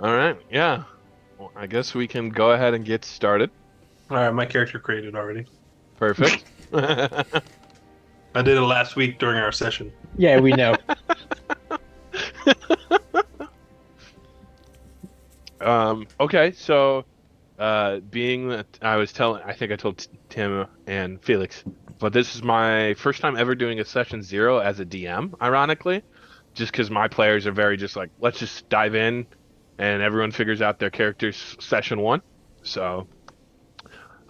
All right, yeah. Well, I guess we can go ahead and get started. All right, my character created already. Perfect. I did it last week during our session. Yeah, we know. Okay, so being that I think I told Tim and Felix, but this is my first time ever doing a session zero as a DM, ironically, just because my players are very just like, let's just dive in and everyone figures out their characters session one. So,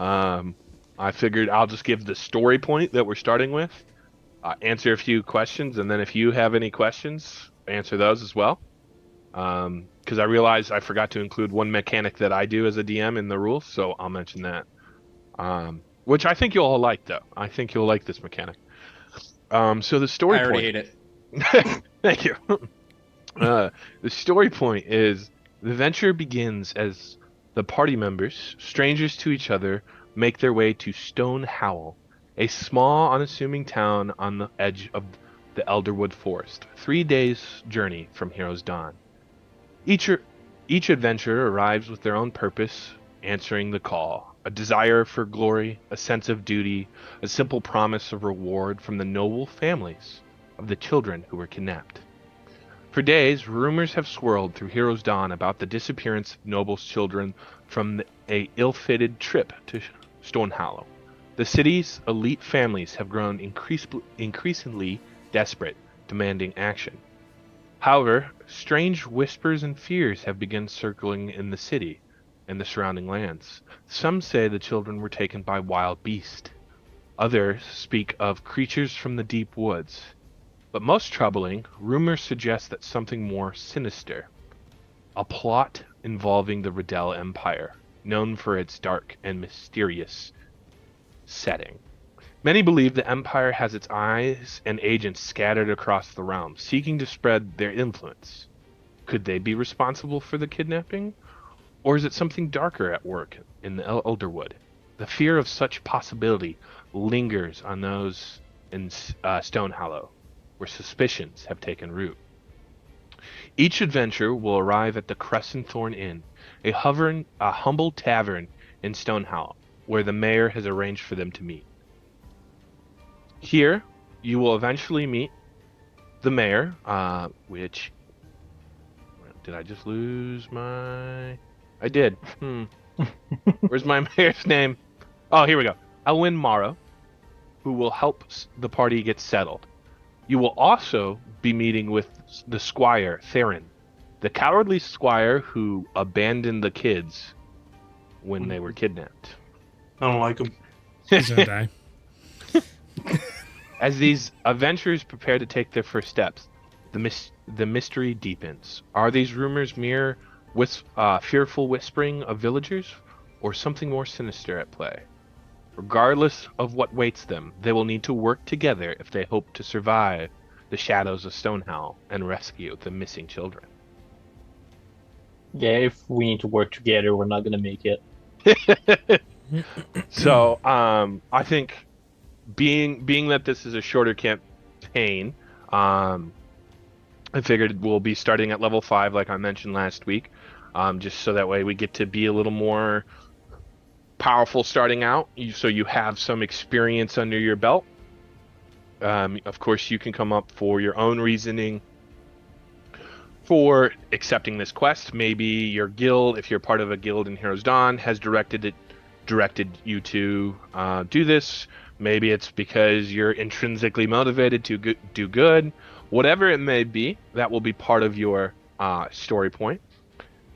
um, I figured I'll just give the story point that we're starting with, answer a few questions, and then if you have any questions, answer those as well. Because I realized I forgot to include one mechanic that I do as a DM in the rules, so I'll mention that. Which I think you'll all like, though. I think you'll like this mechanic. So the story I already point. hate it. Thank you. The story point is the venture begins as the party members, strangers to each other, make their way to Stone Howl, a small, unassuming town on the edge of the Elderwood Forest, 3 days' journey from Hero's Dawn. Each each adventurer arrives with their own purpose, answering the call, a desire for glory, a sense of duty, a simple promise of reward from the noble families of the children who were kidnapped. For days, rumors have swirled through Hero's Dawn about the disappearance of Noble's children from a ill-fated trip to Stonehollow. The city's elite families have grown increasingly desperate, demanding action. However, strange whispers and fears have begun circling in the city and the surrounding lands. Some say the children were taken by wild beasts. Others speak of creatures from the deep woods. But most troubling, rumors suggest that something more sinister, a plot involving the Riddell Empire, known for its dark and mysterious setting. Many believe the Empire has its eyes and agents scattered across the realm, seeking to spread their influence. Could they be responsible for the kidnapping? Or is it something darker at work in the Elderwood? The fear of such possibility lingers on those in Stonehollow, where suspicions have taken root. Each adventurer will arrive at the Crescent Thorn Inn, a humble tavern in Stonehollow, where the mayor has arranged for them to meet. Here, you will eventually meet the mayor, which did I just lose my? I did. Where's my mayor's name? Oh, here we go. Elwyn Morrow, who will help the party get settled. You will also be meeting with the squire, Theron, the cowardly squire who abandoned the kids when they were kidnapped. I don't like him. He's gonna die. As these adventurers prepare to take their first steps, the mystery deepens. Are these rumors mere fearful whispering of villagers, or something more sinister at play? Regardless of what waits them, they will need to work together if they hope to survive the shadows of Stonehowl and rescue the missing children. Yeah, if we need to work together, we're not gonna make it. So, I think being that this is a shorter campaign, I figured we'll be starting at level 5, like I mentioned last week, just so that way we get to be a little more powerful starting out, so you have some experience under your belt. Of course, you can come up for your own reasoning for accepting this quest. Maybe your guild, if you're part of a guild in Heroes Dawn, has directed you to do this. Maybe it's because you're intrinsically motivated to do good. Whatever it may be, that will be part of your story point.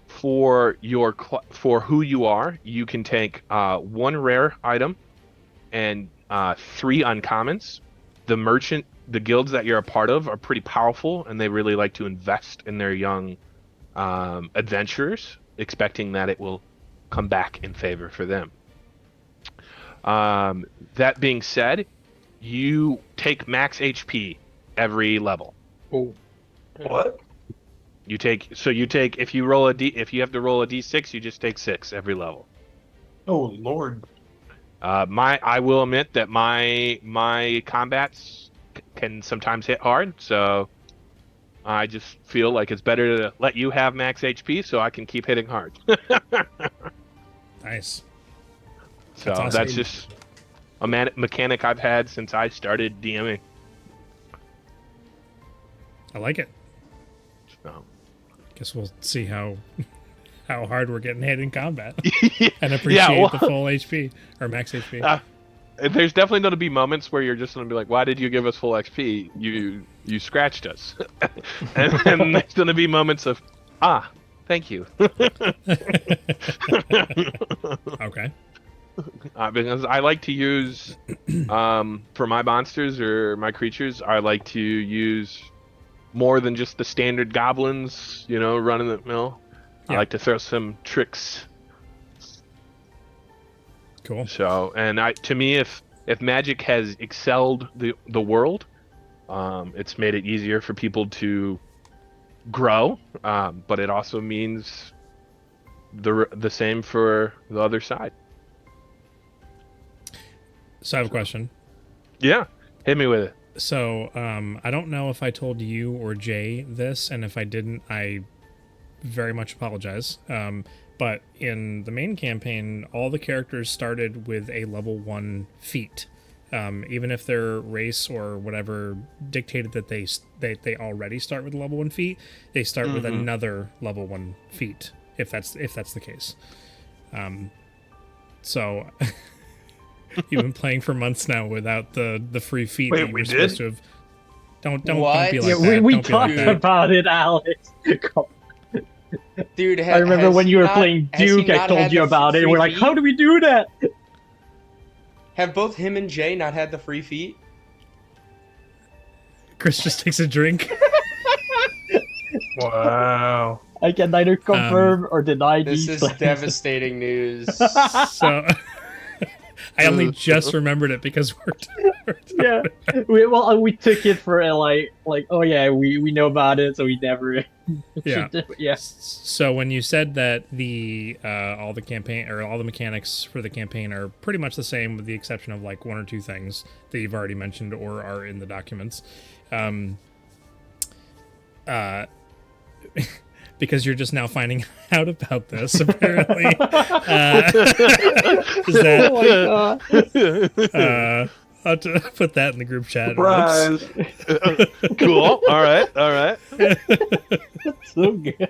For who you are, you can take one rare item and 3 uncommons. The guilds that you're a part of are pretty powerful, and they really like to invest in their young adventurers, expecting that it will come back in favor for them. That being said, you take max HP every level. Oh, What? If you roll if you have to roll a d6, you just take 6 every level. Oh Lord. I will admit that my combats can sometimes hit hard, so I just feel like it's better to let you have max HP so I can keep hitting hard. Nice. That's So awesome. that's just a mechanic I've had since I started DMing. I like it. So. Guess we'll see how hard we're getting hit in combat Yeah, and appreciate the well, full HP or max HP. there's definitely going to be moments where you're just going to be like, "Why did you give us full XP? You scratched us." and there's going to be moments of, thank you," Okay. because I like to use, for my monsters or my creatures, I like to use more than just the standard goblins, running the mill. I Yeah. like to throw some tricks. Cool. So, and to me, if Magic has excelled the world, it's made it easier for people to grow, but it also means the same for the other side. So I have a question. Yeah, hit me with it. So I don't know if I told you or Jay this, and if I didn't, I very much apologize. But in the main campaign, all the characters started with a level 1 feat. Even if their race or whatever dictated that they already start with a level 1 feat, they start with another level 1 feat, if that's the case. So you've been playing for months now without the free feat Wait, that you we were did? supposed to have. Don't be What? like Yeah, that. we Don't be like talked that. about it, Alex. Dude, I remember has when he you were not- playing has he Duke, I not told had you the about it, and free we're like, feat? how do we do that? Have both him and Jay not had the free feat? Chris just takes a drink. Wow. I can neither confirm or deny This these is claims. devastating news. So I only just remembered it because we're Yeah, we took it for like oh yeah, we know about it, so we never. Yeah. Yeah. So when you said that the all the campaign or all the mechanics for the campaign are pretty much the same with the exception of like one or two things that you've already mentioned or are in the documents, because you're just now finding out about this apparently, is that Oh my god. I'll have to put that in the group chat. Surprise. Cool. All right. So good.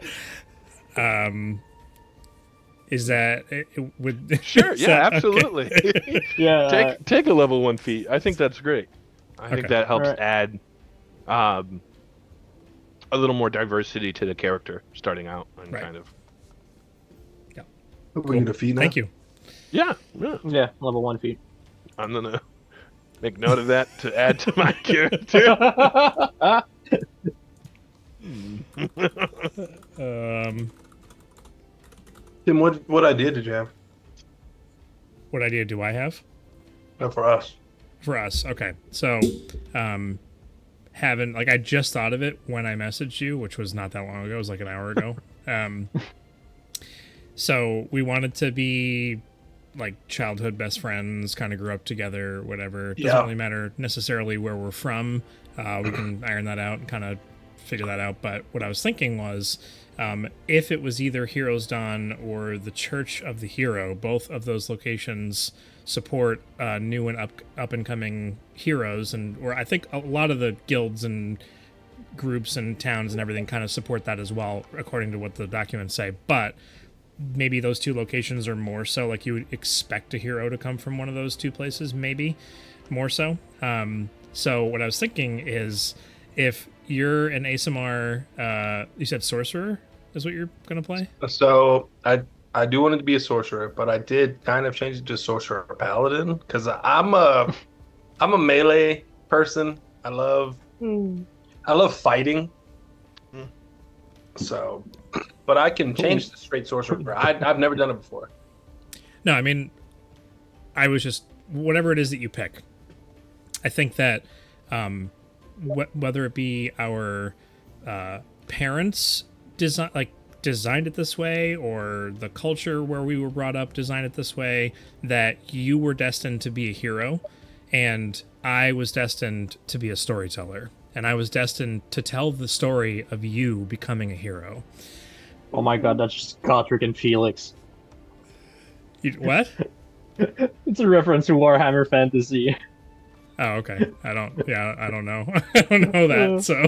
Is that would Sure. is Yeah, that- okay. absolutely. Yeah. take a level 1 feat. I think that's great. I think Okay. that helps Alright. add a little more diversity to the character starting out and Right. kind of. We need a feed now. Thank you. Yeah. Yeah, level 1 feet. I'm gonna make note of that to add to my character. Tim, what idea did you have? What idea do I have? No, for us. For us, okay. So, having I just thought of it when I messaged you, which was not that long ago. It was like an hour ago. So we wanted to be like childhood best friends, kind of grew up together, whatever. It doesn't Yeah. really matter necessarily where we're from. We can iron that out and kind of figure that out. But what I was thinking was, if it was either Heroes Dawn or the Church of the Hero, both of those locations support new and up and coming heroes, or I think a lot of the guilds and groups and towns and everything kind of support that as well, according to what the documents say. But maybe those two locations are more so like you would expect a hero to come from one of those two places, maybe more so. So what I was thinking is, if you're an ASMR, you said sorcerer is what you're gonna play. So I do want it to be a sorcerer, but I did kind of change it to sorcerer paladin because I'm a melee person. I love fighting. So, but I can change to straight sorcerer. I've never done it before. No, I mean, I was just whatever it is that you pick. I think that whether it be our parents designed it this way, or the culture where we were brought up designed it this way, that you were destined to be a hero, and I was destined to be a storyteller. and I was destined to tell the story of you becoming a hero. Oh my god, that's just Gotrek and Felix. What? It's a reference to Warhammer Fantasy. Oh, okay. I don't know. I don't know that, so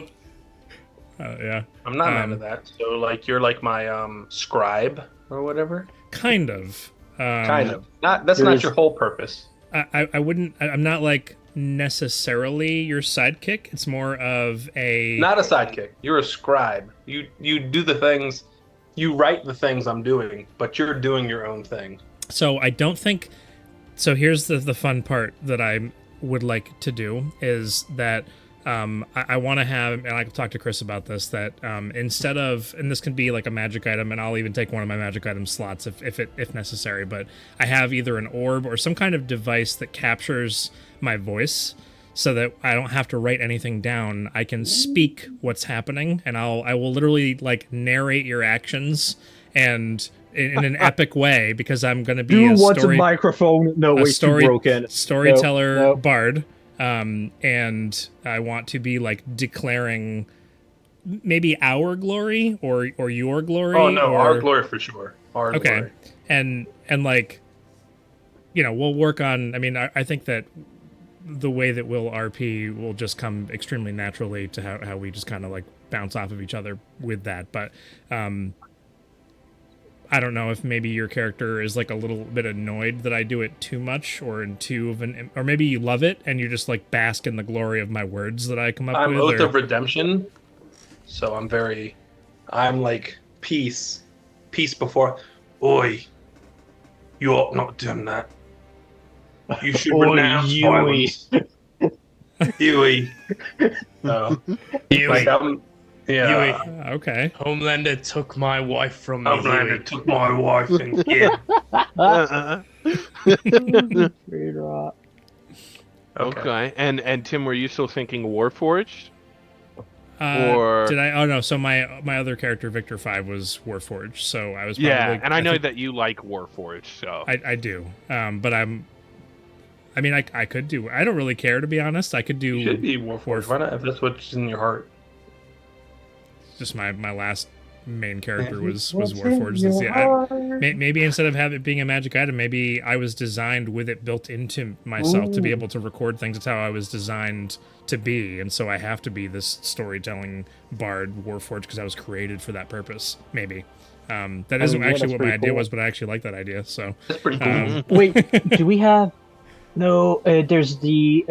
yeah. I'm not mad at that. So like you're like my scribe or whatever. Kind of. Kind of. Not that's There not is- your whole purpose. I wouldn't. I'm not like necessarily your sidekick. It's more of a. Not a sidekick. You're a scribe. You do the things, you write the things I'm doing, but you're doing your own thing. So I don't think. So here's the fun part that I would like to do is that I want to have, and I can talk to Chris about this, that instead of, and this can be like a magic item, and I'll even take one of my magic item slots if necessary, but I have either an orb or some kind of device that captures my voice so that I don't have to write anything down. I can speak what's happening, and I will literally like narrate your actions and in an epic way, because I'm going to be Do a what's story a microphone? No, a way, too broken. storyteller No. bard, and I want to be like declaring maybe our glory or your glory. Oh no, or, our glory for sure. Our okay, glory. and like, you know, we'll work on. I mean, I think that the way that we'll RP will just come extremely naturally to how we just kind of like bounce off of each other with that, but I don't know if maybe your character is like a little bit annoyed that I do it too much, or in too of an, or maybe you love it and you just like bask in the glory of my words that I come up I'm with. Oath or- of Redemption, so I'm like peace before. Oi, you ought not done that. You should Oi, renounce Huey. violence. Huey. No. Like yeah. Okay. Homelander took my wife from me. Homelander Huey. took my wife and kid. Straight up. Okay. And Tim, were you still thinking Warforged? Uh, Or- did I? Oh no. So my other character, Victor 5, was Warforged. So I was probably, Yeah, and I know think that you like Warforged, so I do. But I mean, I could do. I don't really care, to be honest. I could do. You should be Warforged. Why not? If that's what's in your heart. Just my last main character was Warforged. Let's see, maybe instead of have it being a magic item, maybe I was designed with it built into myself to be able to record things. It's how I was designed to be, and so I have to be this storytelling bard Warforged because I was created for that purpose. Maybe that isn't yeah, actually that's what my pretty idea cool. was, but I actually like that idea. So That's pretty cool. Wait, do we have? No, there's the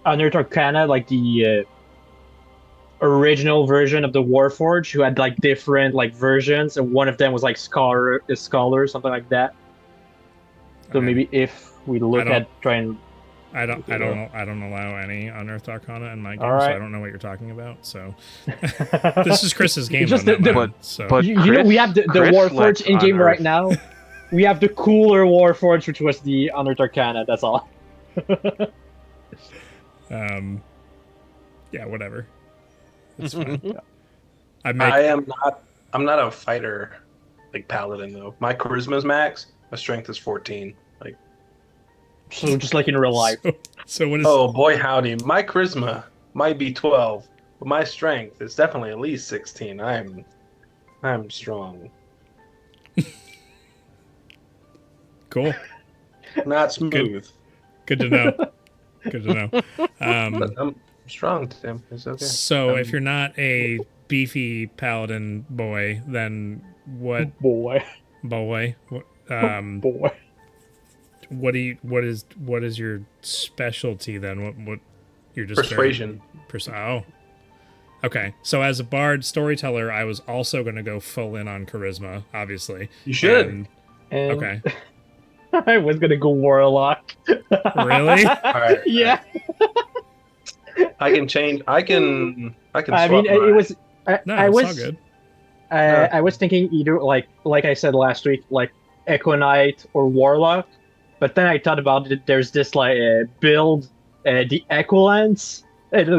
Unearthed Arcana, like the original version of the Warforged, who had like different like versions, and one of them was like scholar, something like that. So Okay. maybe if we look don't- at trying, I don't allow any Unearthed Arcana in my game, so Alright. I don't know what you're talking about. So this is Chris's game. Just on that the- one, so but you know, we have the Chris Warforged lets in game right Unearthed. now. We have the cooler Warforged, which was the Unearthed Arcana. That's all. yeah, whatever. It's fine. I make I'm not a fighter like paladin though. My charisma's max. My strength is 14. Like, So just like in real life. so what is oh boy, howdy. My charisma might be 12, but my strength is definitely at least 16. I'm strong. cool? Not smooth, Good to know. Good to know. but I'm strong, Tim. It's okay. So if you're not a beefy paladin boy, then what Boy, boy? boy. What is your specialty then? What you're just Persuasion. Oh. Okay. So as a bard storyteller, I was also going to go full in on charisma, obviously. You should. And- And okay. I was gonna go Warlock. Really? All right. Yeah. I can change. I can I swap mean, mine. it was. No, I it's was. all good. I was thinking either like I said last week, like Echo Knight or Warlock, but then I thought about it. There's this like build, the Echo Lance.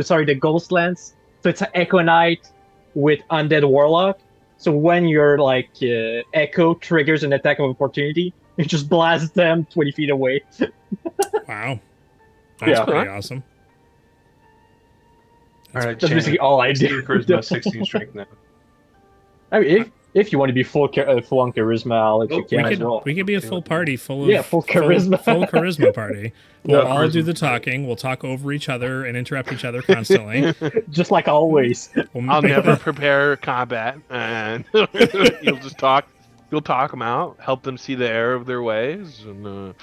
Sorry, the Ghost Lance. So it's an Echo Knight with Undead Warlock. So when your like Echo triggers an attack of opportunity, you just blast them 20 feet away. Wow. That's Yeah. pretty awesome. All right, That's basically all I 16 do. charisma, 16 strength now. I mean, if you want to be full on charisma, Alex, you Nope, can we as could well. we could be a full party full of Yeah, full charisma. full charisma party. We'll Yeah, all do charisma. the talking. We'll talk over each other and interrupt each other constantly. Just like always. We'll I'll make never the- prepare combat, and you'll just talk. You'll talk them out, help them see the error of their ways, and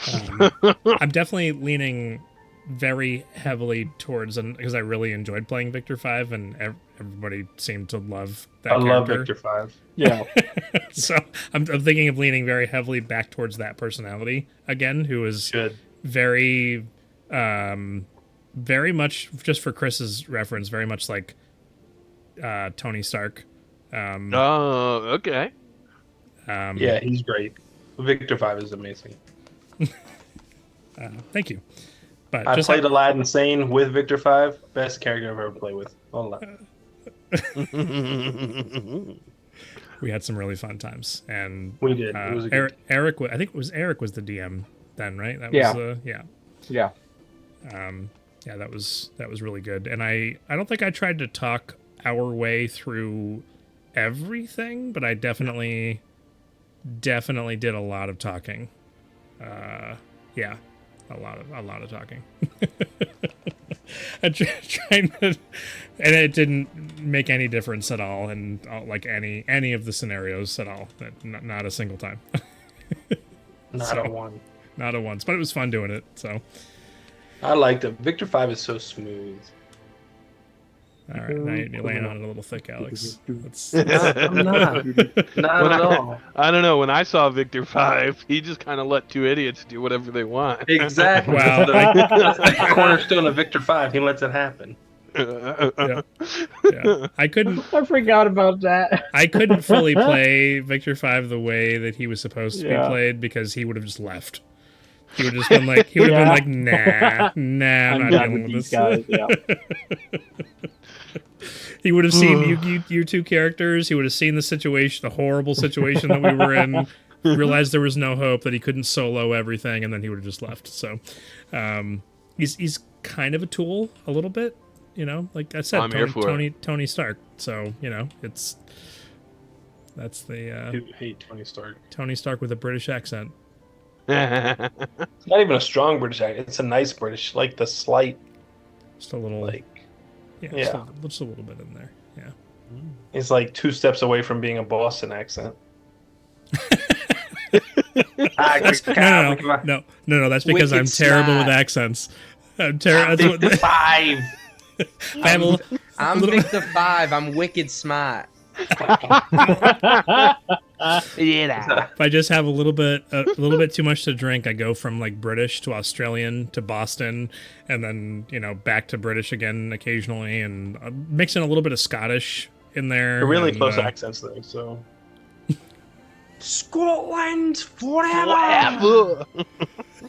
I'm definitely leaning very heavily towards, and because I really enjoyed playing Victor 5, and everybody seemed to love that I love character. Victor 5. Yeah. So I'm thinking of leaning very heavily back towards that personality again, who is Good. very, very much, just for Chris's reference, very much like Tony Stark. oh, okay. Yeah, he's great. Victor 5 is amazing. Thank you. But I just played Aladdin Sane with Victor 5. Best character I've ever played with. we had some really fun times, and We did. It was a good Eric. I think it was Eric was the DM then, right? That Yeah. was yeah. Yeah. Yeah, that was really good. And I don't think I tried to talk our way through everything, but I definitely did a lot of talking. Yeah, a lot of talking. I'm trying to, and it didn't make any difference at all, and like any of the scenarios at all. Not a single time. Not So- a one. Not a once, but it was fun doing it. So, I liked it. Victor 5 is so smooth. all right, now you're laying on it a little thick, Alex. That's, I'm not. Not When at I- all. I don't know. When I saw Victor 5, he just kind of let two idiots do whatever they want. Exactly. Wow. That's the cornerstone of Victor 5. He lets it happen. yeah. I couldn't I forgot about that. fully play Victor 5 the way that he was supposed to be Yeah. played, because he would have just left. He would have just been like, nah, I'm I'm not done dealing with with these this. guys. Yeah. He would have seen you two characters. He would have seen the situation, the horrible situation that we were in, realized there was no hope, that he couldn't solo everything, and then he would have just left. So, he's kind of a tool, a little bit, you know. Like I said, I'm here for Tony Stark. So that's the I hate Tony Stark. Tony Stark with a British accent. It's not even a strong British accent. It's a nice British, like the slight, Just a little, like just a little bit in there. Yeah. it's like 2 steps away from being a Boston accent. That's, no. That's because Wicked I'm terrible with smart. accents. I'm terrible. Victor 5. I'm Victor 5. I'm wicked smart. If I just have a little bit too much to drink, I go from like British to Australian to Boston, and then back to British again occasionally, and mix in a little bit of Scottish in there. They're really and, close accents though, so Scotland forever. all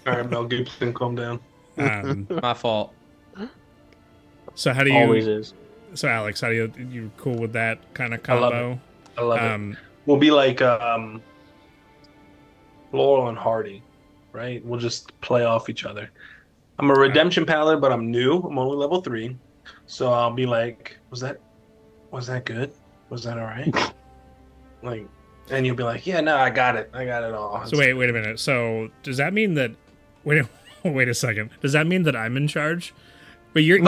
right, Mel Gibson, calm down. My fault. So how do you? Always is. So Alex, how do you cool with that kind of I love combo? I love it. We'll be like Laurel and Hardy, right? We'll just play off each other. I'm a redemption paladin, but I'm new. I'm only level 3, so I'll be like, was that good? Was that all right? Like, and you'll be like, yeah, no, I got it all. So wait a minute. So does that mean that? Wait a second. Does that mean that I'm in charge? But you're in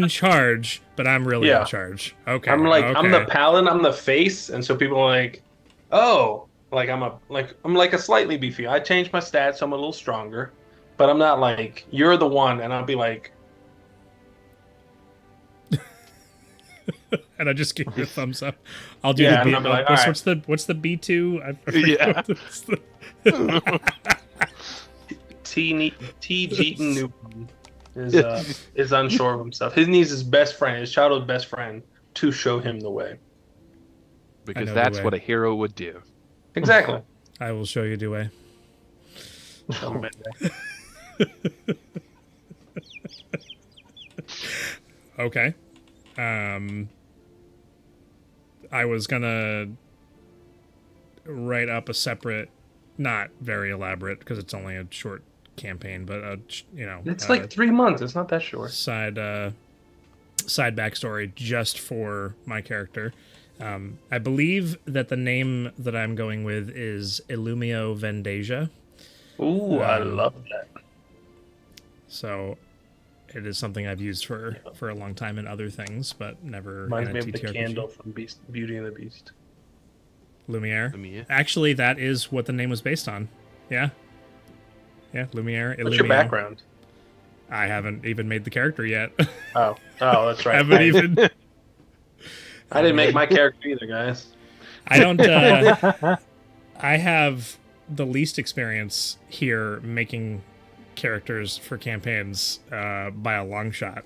charge, but I'm really in charge. Okay. I'm like okay. I'm the paladin, I'm the face, and so people are like, oh, like I'm like a slightly beefy. I changed my stats, so I'm a little stronger, but I'm not like you're the one, and I'll be like, and I just give you a thumbs up. I'll do Yeah, the B. and I'm like, all right. What's the B2? I Yeah. T Jeton Newton is unsure of himself. He needs his best friend, his childhood best friend, to show him the way. Because know the that's way. what a hero would do. Exactly. I will show you the way. Okay. I was gonna write up a separate, not very elaborate because it's only a short campaign, but It's like 3 months. It's not that short. side side backstory just for my character. I believe that the name that I'm going with is Illumio Vendasia. Ooh, I love that. So it is something I've used for a long time in other things, but never Reminds in me a of the TTRPG. candle from Beauty and the Beast. Lumiere. Lumiere. Actually, that is what the name was based on. Yeah. Yeah, Lumiere. What's your Illumio. background? I haven't even made the character yet. Oh, that's right. haven't even. I didn't make my character either, guys. I don't. I have the least experience here making characters for campaigns by a long shot.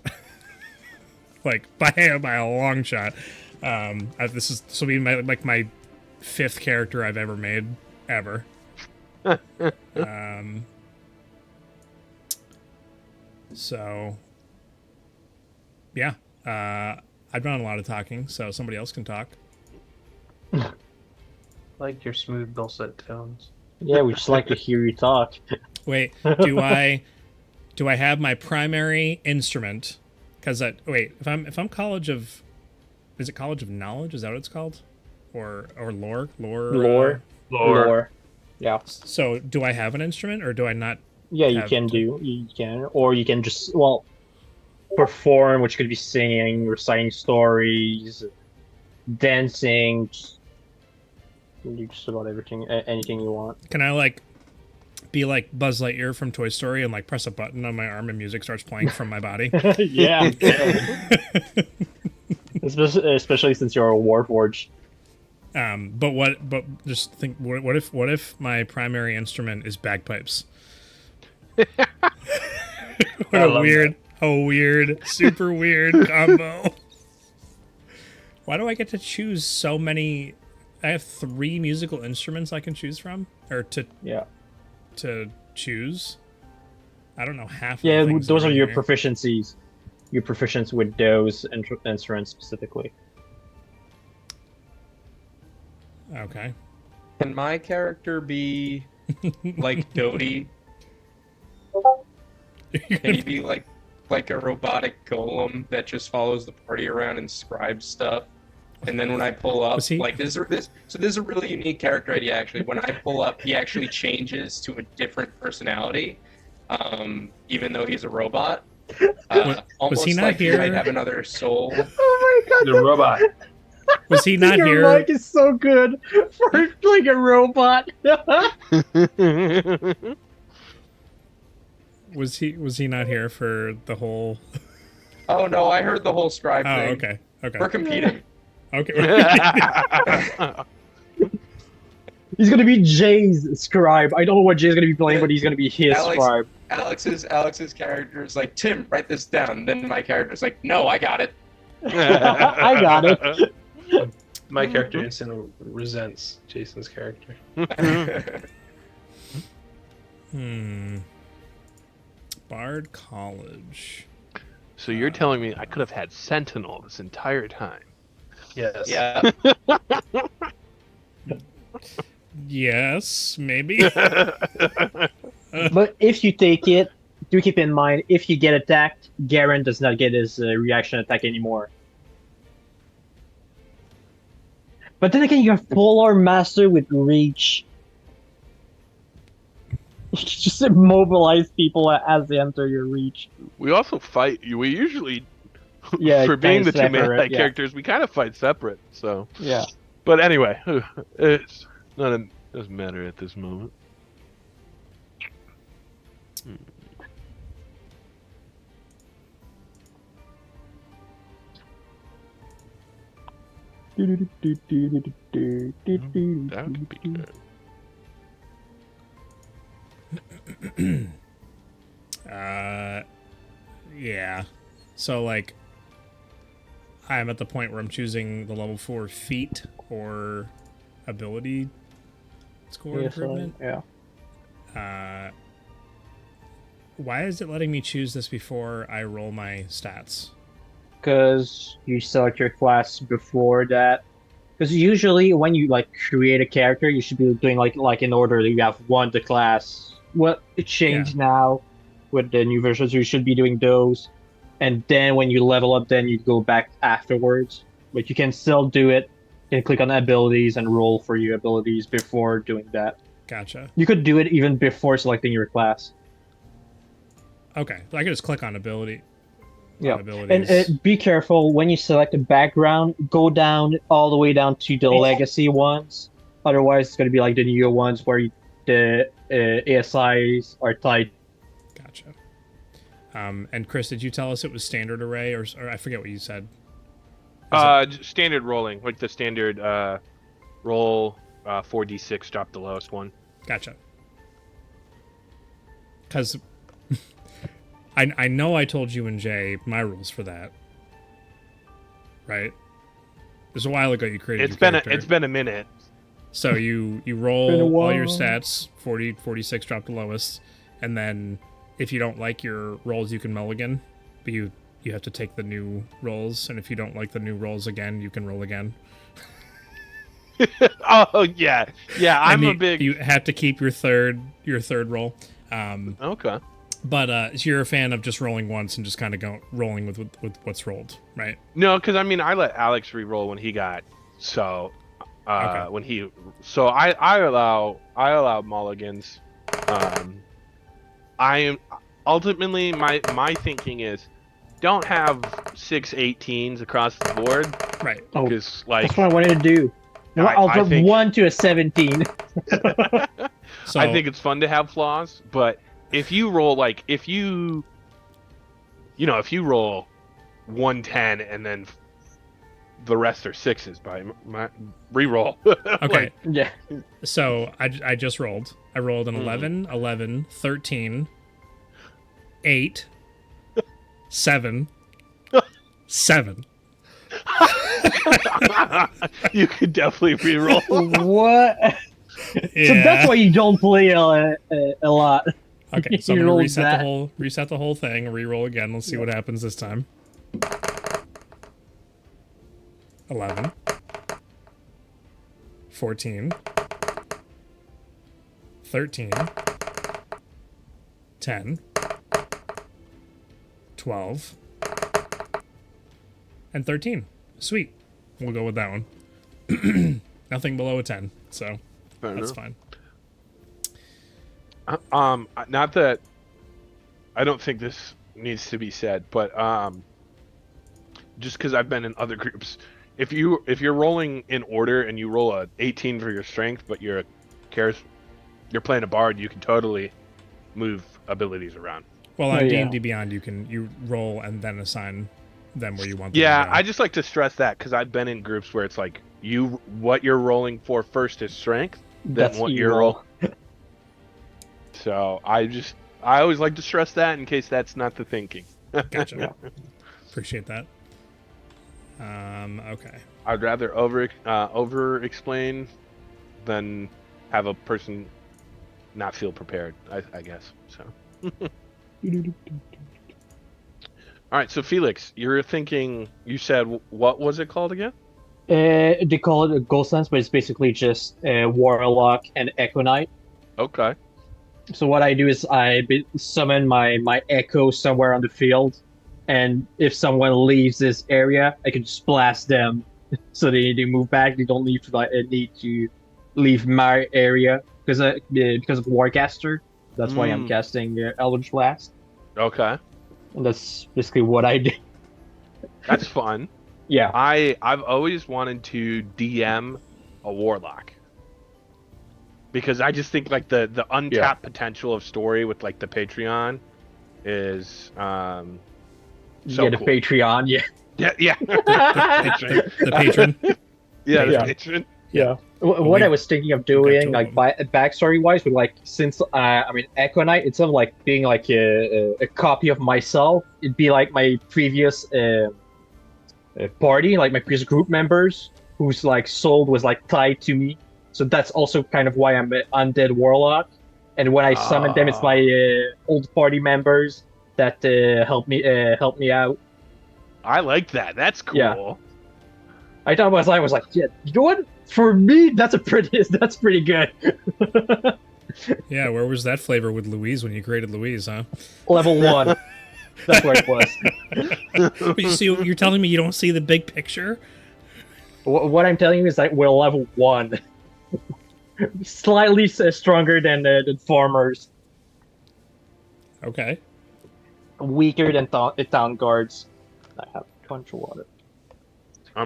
Like by a long shot. This will be my fifth character I've ever made ever. So yeah, I've done a lot of talking, so somebody else can talk. Like your smooth dulcet tones. Yeah, we just like to hear you talk. Wait, do I have my primary instrument? Because if I'm College of, is it College of Knowledge? Is that what it's called? Or lore? Lore. Yeah. So do I have an instrument, or do I not? Yeah, you have can to- you can, or you can just perform, which could be singing, reciting stories, dancing. Just do just about everything, anything you want. Can I be like Buzz Lightyear from Toy Story and press a button on my arm and music starts playing from my body? Yeah. Especially since you're a Warforged. But just think, what if my primary instrument is bagpipes? What a weird, super weird combo. Why do I get to choose so many? I have 3 musical instruments I can choose from, or to choose. I don't know half. Yeah, of the things those that are your here. proficiencies. Your proficiency with those instruments specifically. Okay. Can my character be like Dodie? Can he be like a robotic golem that just follows the party around and scribes stuff? And then when I pull up, Was he- this is a really unique character idea actually. When I pull up, he actually changes to a different personality, even though he's a robot. Almost he not like here? he might have another soul. Oh my god! The robot. Was he not Your here? mic is so good for like a robot. Was he not here for the whole? Oh no, I heard the whole scribe Oh, thing. okay. We're competing. Okay. He's gonna be Jay's scribe. I don't know what Jay's gonna be playing, but he's gonna be his Alex- scribe. Alex's character is like, Tim, write this down. Then my character's like, no, I got it. I got it. My character instantly resents Jason's character. Bard College. So you're telling me I could have had Sentinel this entire time? Yes. Yeah. Yes, maybe. But if you take it, do keep in mind, if you get attacked, Garen does not get his reaction attack anymore. But then again, you have Polar Master with Reach. You can just immobilize people as they enter your reach. We also fight. We usually, Yeah, for being the kinda two melee separate, yeah. characters, we kind of fight separate. So, Yeah. but anyway, it's not. Doesn't matter at this moment. That would be good. Yeah. So I'm at the point where I'm choosing the level 4 feat or ability score improvement. Yeah. Why is it letting me choose this before I roll my stats? Because you select your class before that. Because usually when you create a character, you should be doing like in order. You have one the class. Well, it changed now with the new versions. You should be doing those. and then when you level up, then you go back afterwards. But you can still do it. You can click on abilities and roll for your abilities before doing that. Gotcha. You could do it even before selecting your class. Okay, so I can just click on ability. Yeah, On abilities. and be careful when you select a background. Go down all the way down to the legacy ones. Otherwise, it's going to be like the new ones where the ASIs are tied. Gotcha. And Chris, did you tell us it was standard array, or I forget what you said? Standard rolling, like the standard roll 4d6, drop the lowest one. Gotcha. Because I know I told you and Jay my rules for that, right? It was a while ago you created. It's been a minute. So you roll all your stats, 40, 46, drop the lowest, and then if you don't like your rolls, you can mulligan, but you have to take the new rolls, and if you don't like the new rolls again, you can roll again. Oh yeah. You have to keep your third roll. Okay. But so you're a fan of just rolling once and just kind of rolling with what's rolled, right? No, because I mean I let Alex re-roll when he got Okay. when he I allow mulligans. I am ultimately my thinking is don't have 6 18s across the board. Right. Oh, Because like that's what I wanted to do. I'll drop 1 to a 17. So I think it's fun to have flaws, but if you roll if you roll 110 and then the rest are 6s by my re-roll. okay. Yeah. So I just rolled. I rolled an 11, 11, 13, 8, 7, 7. You could definitely re-roll. What? Yeah. So that's why you don't play a lot. Okay, so I'm You gonna rolled reset the whole thing, re-roll again. Let's see what happens this time. 11, 14, 13, 10, 12, and 13. Sweet. We'll go with that one. Nothing below a 10, so Fair that's enough. fine. Not that I don't think this needs to be said, but just because I've been in other groups, if you're rolling in order and you roll a 18 for your strength, but you're playing a bard, you can totally move abilities around. Well, Oh, on yeah. D&D Beyond, you roll and then assign them where you want them Yeah, to go. I just like to stress that because I've been in groups where it's like what you're rolling for first is strength, then That's what evil. you're roll. So I always like to stress that in case that's not the thinking. Gotcha. Yeah. Appreciate that. Okay. I'd rather over explain than have a person not feel prepared, I guess. So all right, so Felix, you said what was it called again? They call it a ghost lens, but it's basically just warlock and echo knight. Okay. So what I do is summon my echo somewhere on the field, and if someone leaves this area, I can just blast them, so they move back. They don't need to leave my area because of Warcaster. That's why I'm casting Eldritch Blast, Okay. and that's basically what I do. That's fun. Yeah. I've always wanted to DM a warlock. Because I just think like the untapped potential of story with like the Patreon is so the cool. Patreon, yeah. Yeah. The patron. Yeah, the Yeah. patron. Yeah. What I was thinking of doing, like told backstory wise, would like since Echo Knight, instead of like being like a copy of myself, it'd be like my previous party, like my previous group members, whose like soul was like tied to me. So that's also kind of why I'm an undead warlock. And when I summon them, it's my old party members that help me out. I like that. That's cool. Yeah. I thought I was like, yeah, you know what? For me, that's pretty good. Yeah, where was that flavor with Louise when you created Louise, huh? Level 1. That's where it was. But you see, you're telling me you don't see the big picture? What I'm telling you is that we're level 1. Slightly stronger than the farmers. Okay. Weaker than the town guards. I have control of it. I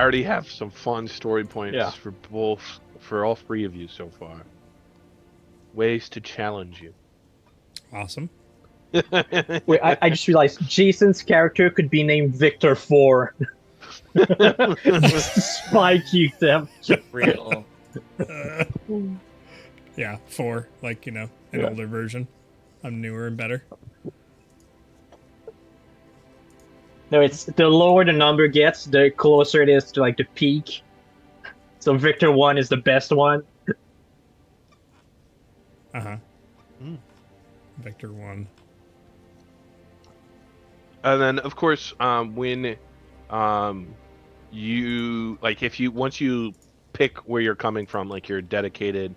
already have some fun story points Yeah. for all three of you so far. Ways to challenge you. Awesome. Wait, I just realized Jason's character could be named Victor 4. Just to spike you them. Real. Yeah, 4, like, an Yeah. older version. I'm newer and better. No, it's the lower the number gets, the closer it is to like the peak. So Victor 1 is the best one. Uh-huh. Mm. Vector 1. And then, of course, when you like, if you once you pick where you're coming from, like your dedicated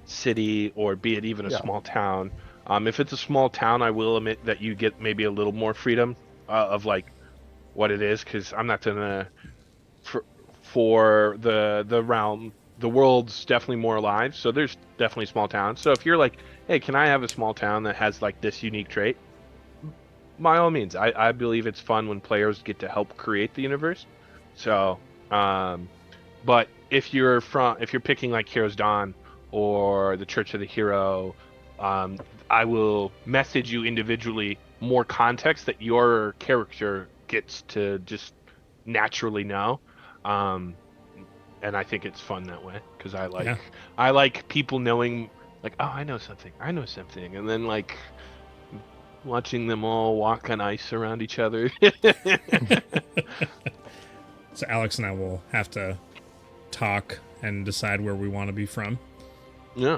city or be it even a Yeah. small town. If it's a small town, I will admit that you get maybe a little more freedom of like what it is, because I'm not gonna for the realm. The world's definitely more alive, so there's definitely small towns. So if you're like, hey, can I have a small town that has like this unique trait? By all means, I believe it's fun when players get to help create the universe. So, but if you're picking like Heroes Dawn or the Church of the Hero, I will message you individually more context that your character gets to just naturally know. And I think it's fun that way because I like people knowing like, oh, I know something, and then like watching them all walk on ice around each other. So Alex and I will have to talk and decide where we want to be from. Yeah.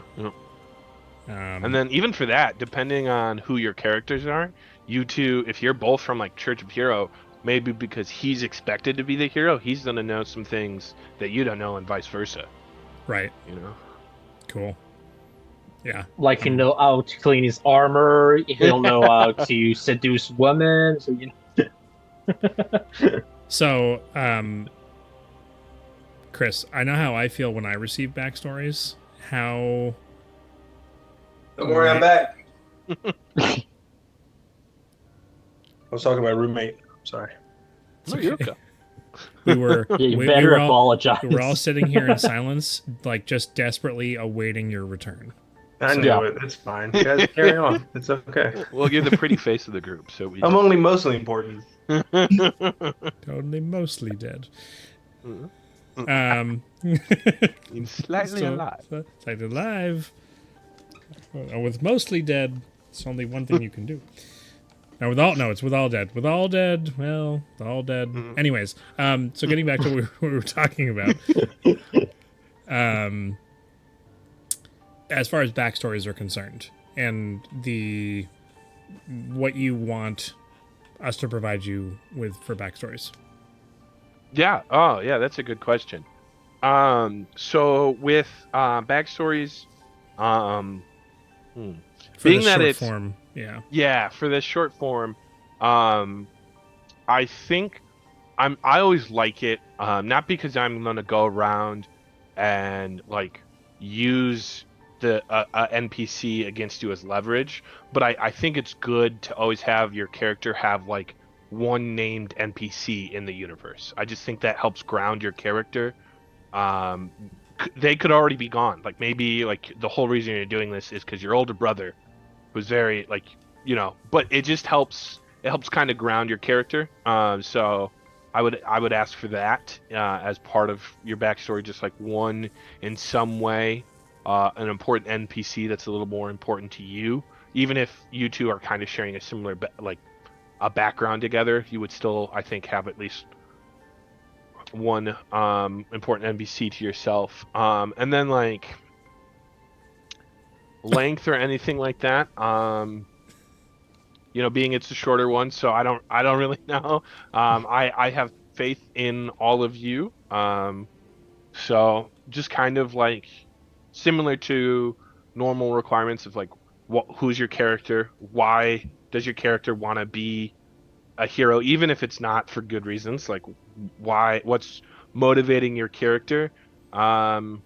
And then even for that, depending on who your characters are, you two, if you're both from like Church of Hero, maybe because he's expected to be the hero, he's gonna know some things that you don't know, and vice versa. Right. Cool. Yeah. Like he'll know how to clean his armor, he'll know how to seduce women. So So, Chris, I know how I feel when I receive backstories. How? Don't worry, I'm back. I was talking to my roommate. Sorry. No, you're okay. We were. you we better were all, apologize. we were all sitting here in silence, like just desperately awaiting your return. I knew it. It's fine. You guys carry on. It's okay. Well, you're the pretty face of the group, so we. I'm only mostly important. Only mostly dead. Slightly alive. Slightly alive. With mostly dead, it's only one thing you can do. No, it's with all dead. With all dead, well, all dead. Anyways, so getting back to what we were talking about. As far as backstories are concerned, and what you want us to provide you with for backstories. Yeah. Oh, yeah. That's a good question. So with backstories, For being the that short it's form, yeah. Yeah, for this short form, I think I always like it, not because I'm gonna go around and like use the NPC against you as leverage, but I think it's good to always have your character have like one named NPC in the universe. I just think that helps ground your character. They could already be gone. Like maybe like the whole reason you're doing this is because your older brother was very like, but it just helps. It helps kind of ground your character. So I would ask for that as part of your backstory, just like one in some way, an important NPC that's a little more important to you. Even if you two are kind of sharing a similar like a background together, you would still, I think, have at least one important NPC to yourself. And then like length or anything like that. Being it's a shorter one, so I don't really know. I have faith in all of you. So just kind of like similar to normal requirements of like who's your character, why does your character want to be a hero, even if it's not for good reasons? Like, what's motivating your character, and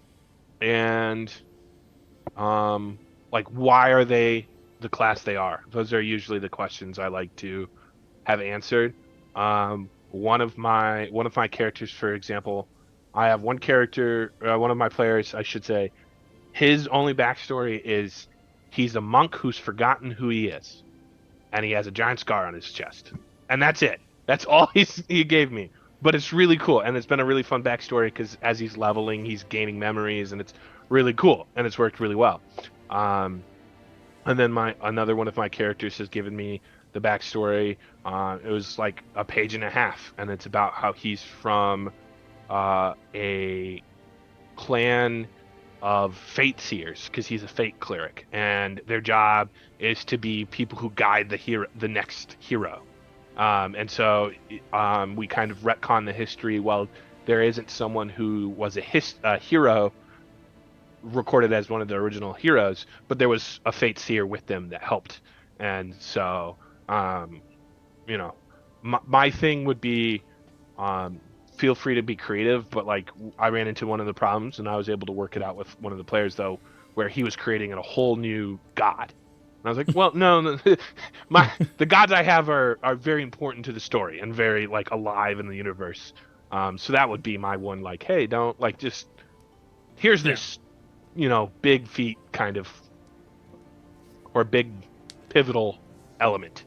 like, why are they the class they are? Those are usually the questions I like to have answered. One of my characters, for example, I have one character, one of my players, I should say, his only backstory is he's a monk who's forgotten who he is, and he has a giant scar on his chest, and that's it. That's all he gave me. But it's really cool, and it's been a really fun backstory because as he's leveling, he's gaining memories, and it's really cool, and it's worked really well. And then another one of my characters has given me the backstory. It was like a page and a half, and it's about how he's from a clan of fate seers, because he's a fate cleric, and their job is to be people who guide the next hero. And so we kind of retcon the history. Well, there isn't someone who was a hero recorded as one of the original heroes, but there was a fate seer with them that helped. And so my thing would be, feel free to be creative, but like, I ran into one of the problems, and I was able to work it out with one of the players, though, where he was creating a whole new god. And I was like, well, no, the gods I have are very important to the story and very like alive in the universe. So that would be my one, like, hey, don't like, just here's this, big feat kind of, or big pivotal element.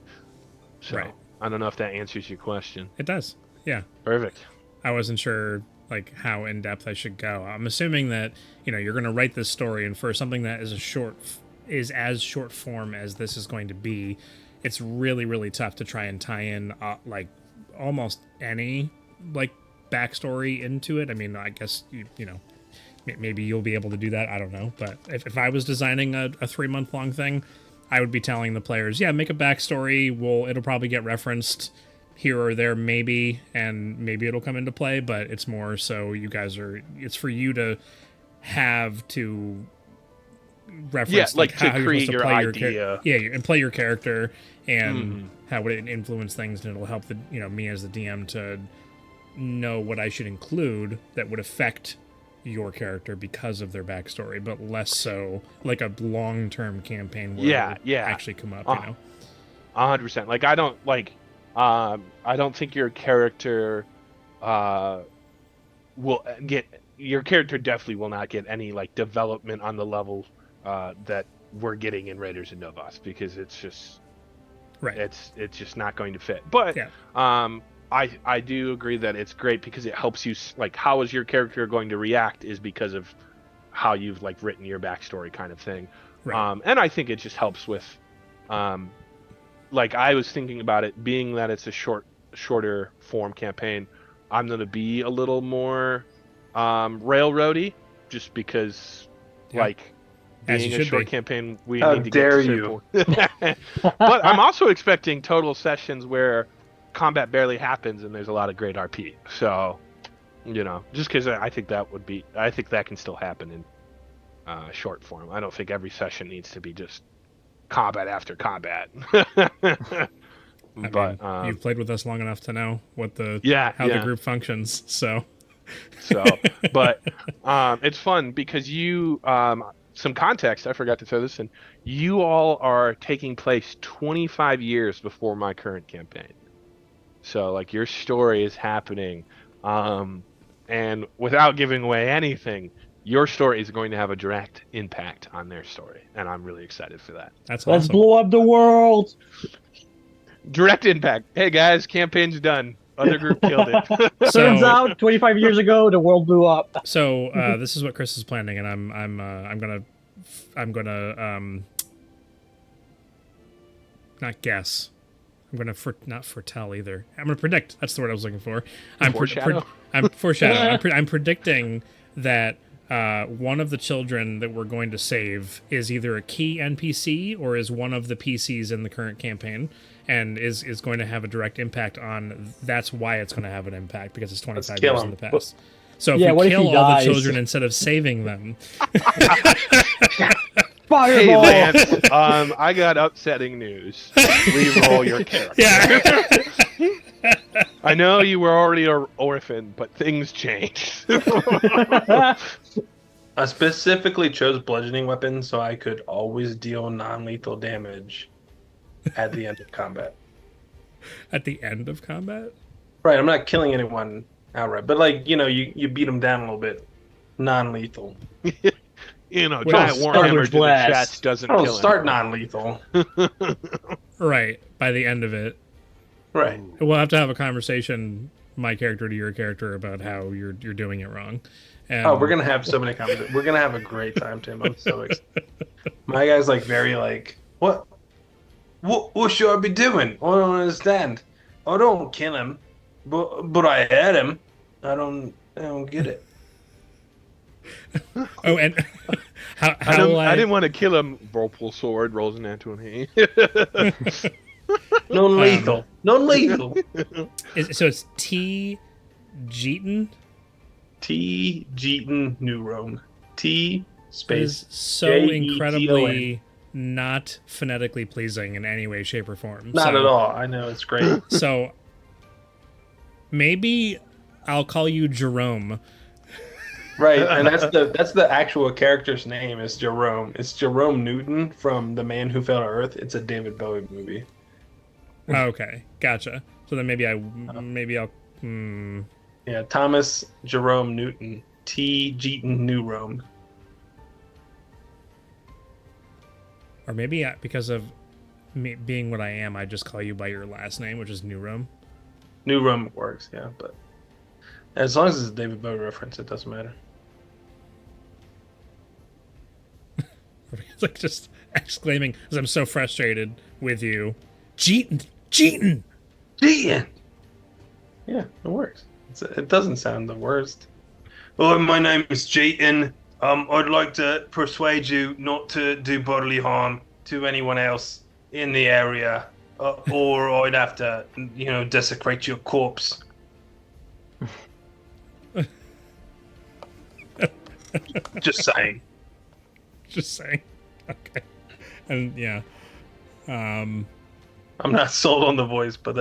So Right. I don't know if that answers your question. It does. Yeah. Perfect. I wasn't sure like how in depth I should go. I'm assuming that you're going to write this story, and for something that is as short form as this is going to be, it's really, really tough to try and tie in like almost any like backstory into it. I mean, I guess maybe you'll be able to do that. I don't know, but if I was designing a 3-month long thing, I would be telling the players, yeah, make a backstory. It'll probably get referenced here or there, maybe, and maybe it'll come into play, but it's more so it's for you to have to reference, like how to you're create supposed to your play idea. and play your character, and how would it influence things, and it'll help me as the DM to know what I should include that would affect your character because of their backstory, but less so like a long-term campaign where it'll actually come up. 100%. Like, I don't think your character will get. Your character definitely will not get any like development on the level that we're getting in Raiders and Novas, because it's just right. It's just not going to fit. But I do agree that it's great because it helps you, like, how is your character going to react is because of how you've like written your backstory kind of thing. Right. And I think it just helps with like, I was thinking about it being that it's a shorter form campaign. I'm going to be a little more railroady, just because like being a short campaign, we need to get to certain point. But I'm also expecting total sessions where combat barely happens and there's a lot of great RP. So, just because I think that can still happen in short form. I don't think every session needs to be just combat after combat. But you've played with us long enough to know what the group functions. So but it's fun because you some context, I forgot to throw this in. You all are taking place 25 years before my current campaign. So like, your story is happening, and without giving away anything, your story is going to have a direct impact on their story, and I'm really excited for that. That's awesome. Let's blow up the world. Direct impact. Hey guys, campaign's done. Other group killed it. Turns out 25 years ago the world blew up. So this is what Chris is planning, and I'm gonna not guess. I'm gonna not foretell either. I'm gonna predict. That's the word I was looking for. I'm foreshadow. I'm predicting that one of the children that we're going to save is either a key NPC or is one of the PCs in the current campaign, and is going to have a direct impact on. That's why it's going to have an impact, because it's 25 years in the past. So if we kill all the children instead of saving them, Hey, Fireball! Lance. I got upsetting news. Reroll your character. Yeah. I know you were already an orphan, but things changed. I specifically chose bludgeoning weapons so I could always deal non-lethal damage at the end of combat. At the end of combat? Right, I'm not killing anyone outright, but like, you beat them down a little bit. Non-lethal. Giant Eldritch warhammer to the Blast. chest doesn't I don't kill start anyone. non-lethal. Right. By the end of it. Right. We'll have to have a conversation, my character to your character, about how you're doing it wrong. And Oh, we're gonna have so many conversations. We're gonna have a great time, Tim. I'm so excited. My guy's like very like, what should I be doing? I don't understand. I don't kill him, but I hurt him. I don't get it. Oh, and how I didn't want to kill him. Roll pull sword, rolls an Antoine. Non-lethal. Non-lethal. So it's T. Jeaton. T. Jeaton New Rome. T. It Space. is so Jeton. incredibly not phonetically pleasing in any way, shape, or form. Not at all. I know, it's great. So maybe I'll call you Jerome. Right, and that's the actual character's name is Jerome. It's Jerome Newton from The Man Who Fell to Earth. It's a David Bowie movie. Okay, gotcha. So then maybe I'll. Yeah, Thomas Jerome Newton. T. Jeaton New Rome. Or maybe because of me being what I am, I just call you by your last name, which is New Rome. New Rome works, yeah, but as long as it's a David Bowie reference, it doesn't matter. It's like just exclaiming because I'm so frustrated with you. Jeaton! Jeaton! Jeaton! Yeah, it works. It doesn't sound the worst. Oh, my name is Jeaton. I'd like to persuade you not to do bodily harm to anyone else in the area, or I'd have to, desecrate your corpse. Just saying. Just saying. Okay. And yeah. I'm not sold on the voice, but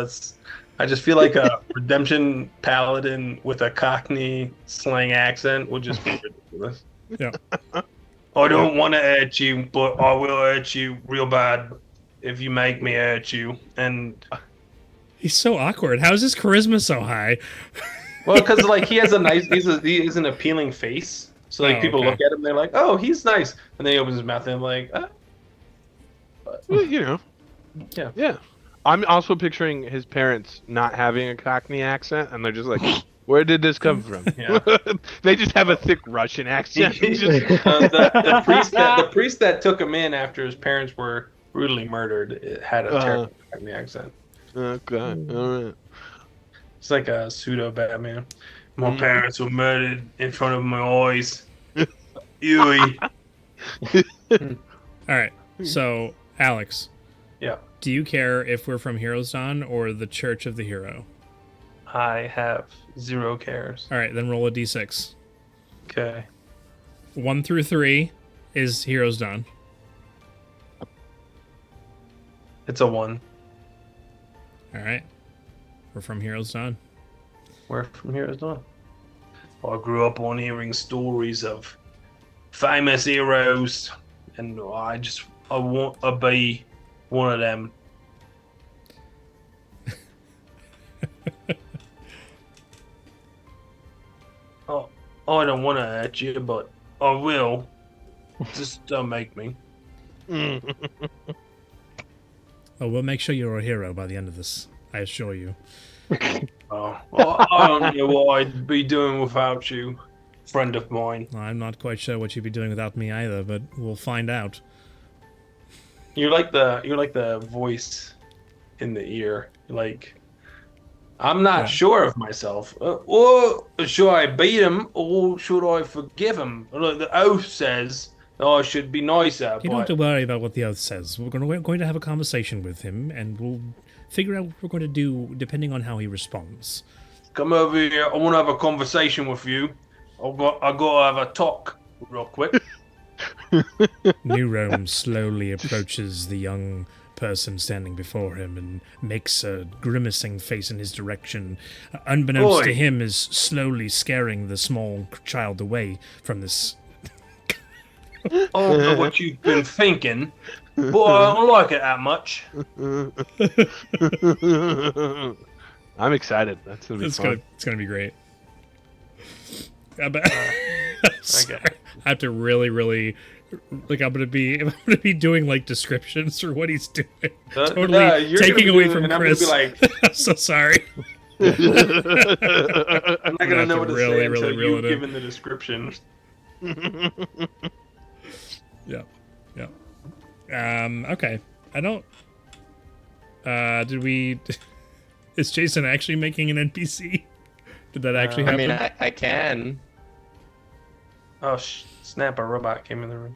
I just feel like a redemption paladin with a Cockney slang accent would just be ridiculous. Yeah. I don't want to hurt you, but I will hurt you real bad if you make me hurt you. And He's so awkward. How is his charisma so high? well, because like he has he is an appealing face. So like people okay. look at him, they're like, "Oh, he's nice," and then he opens his mouth and I'm like, Yeah. Yeah. I'm also picturing his parents not having a Cockney accent, and they're just like, "Where did this come from?" Yeah. They just have a thick Russian accent. The priest that took him in after his parents were brutally murdered had a terrible Cockney accent. Okay, all right. It's like a pseudo Batman. My parents were murdered in front of my eyes. Ewy. All right. So, Alex. Yeah. Do you care if we're from Heroes Dawn or the Church of the Hero? I have 0 cares. All right, then roll a d6. Okay. 1 through 3 is Heroes Dawn. It's a 1. All right. We're from Heroes Dawn. Where from here is done. I grew up on hearing stories of famous heroes, and I want to be one of them. Oh, I don't want to hurt you, but I will. Just don't make me. Oh, we'll make sure you're a hero by the end of this. I assure you. Oh, well, I don't know what I'd be doing without you, friend of mine. Well, I'm not quite sure what you'd be doing without me either, but we'll find out. You're like the voice in the ear. Like, I'm not sure of myself. Or should I beat him, or should I forgive him? Like, the oath says that I should be nicer. You don't have but to worry about what the oath says. We're going to have a conversation with him, and we'll figure out what we're going to do depending on how he responds. come over here. I want to have a conversation with you. I got to have a talk real quick. New Rome slowly approaches the young person standing before him and makes a grimacing face in his direction. Unbeknownst to Oi. him, is slowly scaring the small child away from this. I don't know what you've been thinking, but I don't like it that much. I'm excited. That's gonna be fun. It's gonna be great. But sorry. I have to really like I'm gonna be doing like descriptions for what he's doing. Totally you're taking gonna be away doing- from and Chris. I'm gonna be like, I'm so sorry. I'm not gonna gonna have know to what to really, say really until reel you've it in. given the description. Yeah. Okay. I don't. Did we? Is Jason actually making an NPC? Did that actually I happen? mean, I can. Oh snap! A robot came in the room.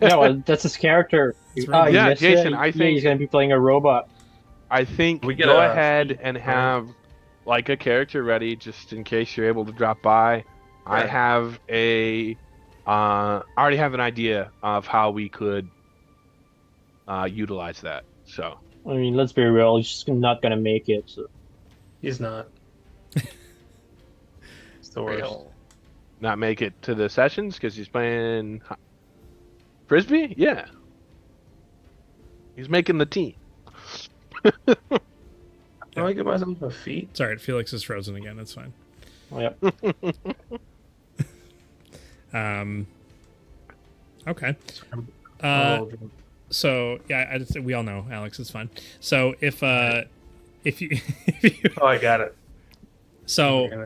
No, that's his character. That's right. You Yeah, missed Jason, it. I Yeah, think- he's gonna be playing a robot. I think We get go a ahead feed, and right? have like a character ready just in case you're able to drop by. I Right. have I already have an idea of how we could utilize that. So I mean, let's be real. He's just not gonna make it. So. He's not. It's the worst. Real. not make it to the sessions because he's playing frisbee. Yeah, he's making the team. Can I give myself a feet? It's alright, Felix is frozen again. That's fine. Yep. Okay. Oh, So yeah, we all know Alex. It's fine. So if you if you oh, I got it. so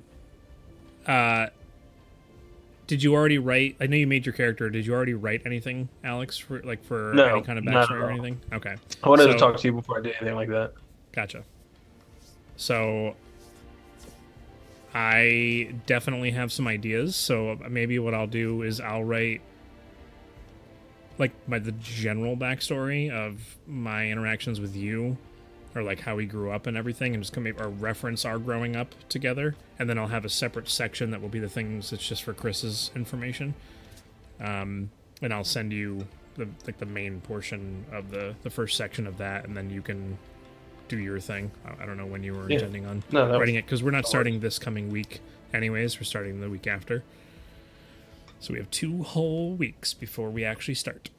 did you already write? I know you made your character. Did you already write anything, Alex, for No, any kind of not at backstory or all. anything? Okay, I wanted to So- talk to you before I did anything like that. gotcha. So I definitely have some ideas. So maybe what I'll do is I'll write like the general backstory of my interactions with you, or like how we grew up and everything, and just come or reference our growing up together, and then I'll have a separate section that will be the things that's just for Chris's information, and I'll send you the main portion of the first section of that, and then you can do your thing. I don't know when you were Yeah. intending on No, that writing it, because we're not that starting this coming week anyways. We're starting the week after, so we have 2 whole weeks before we actually start.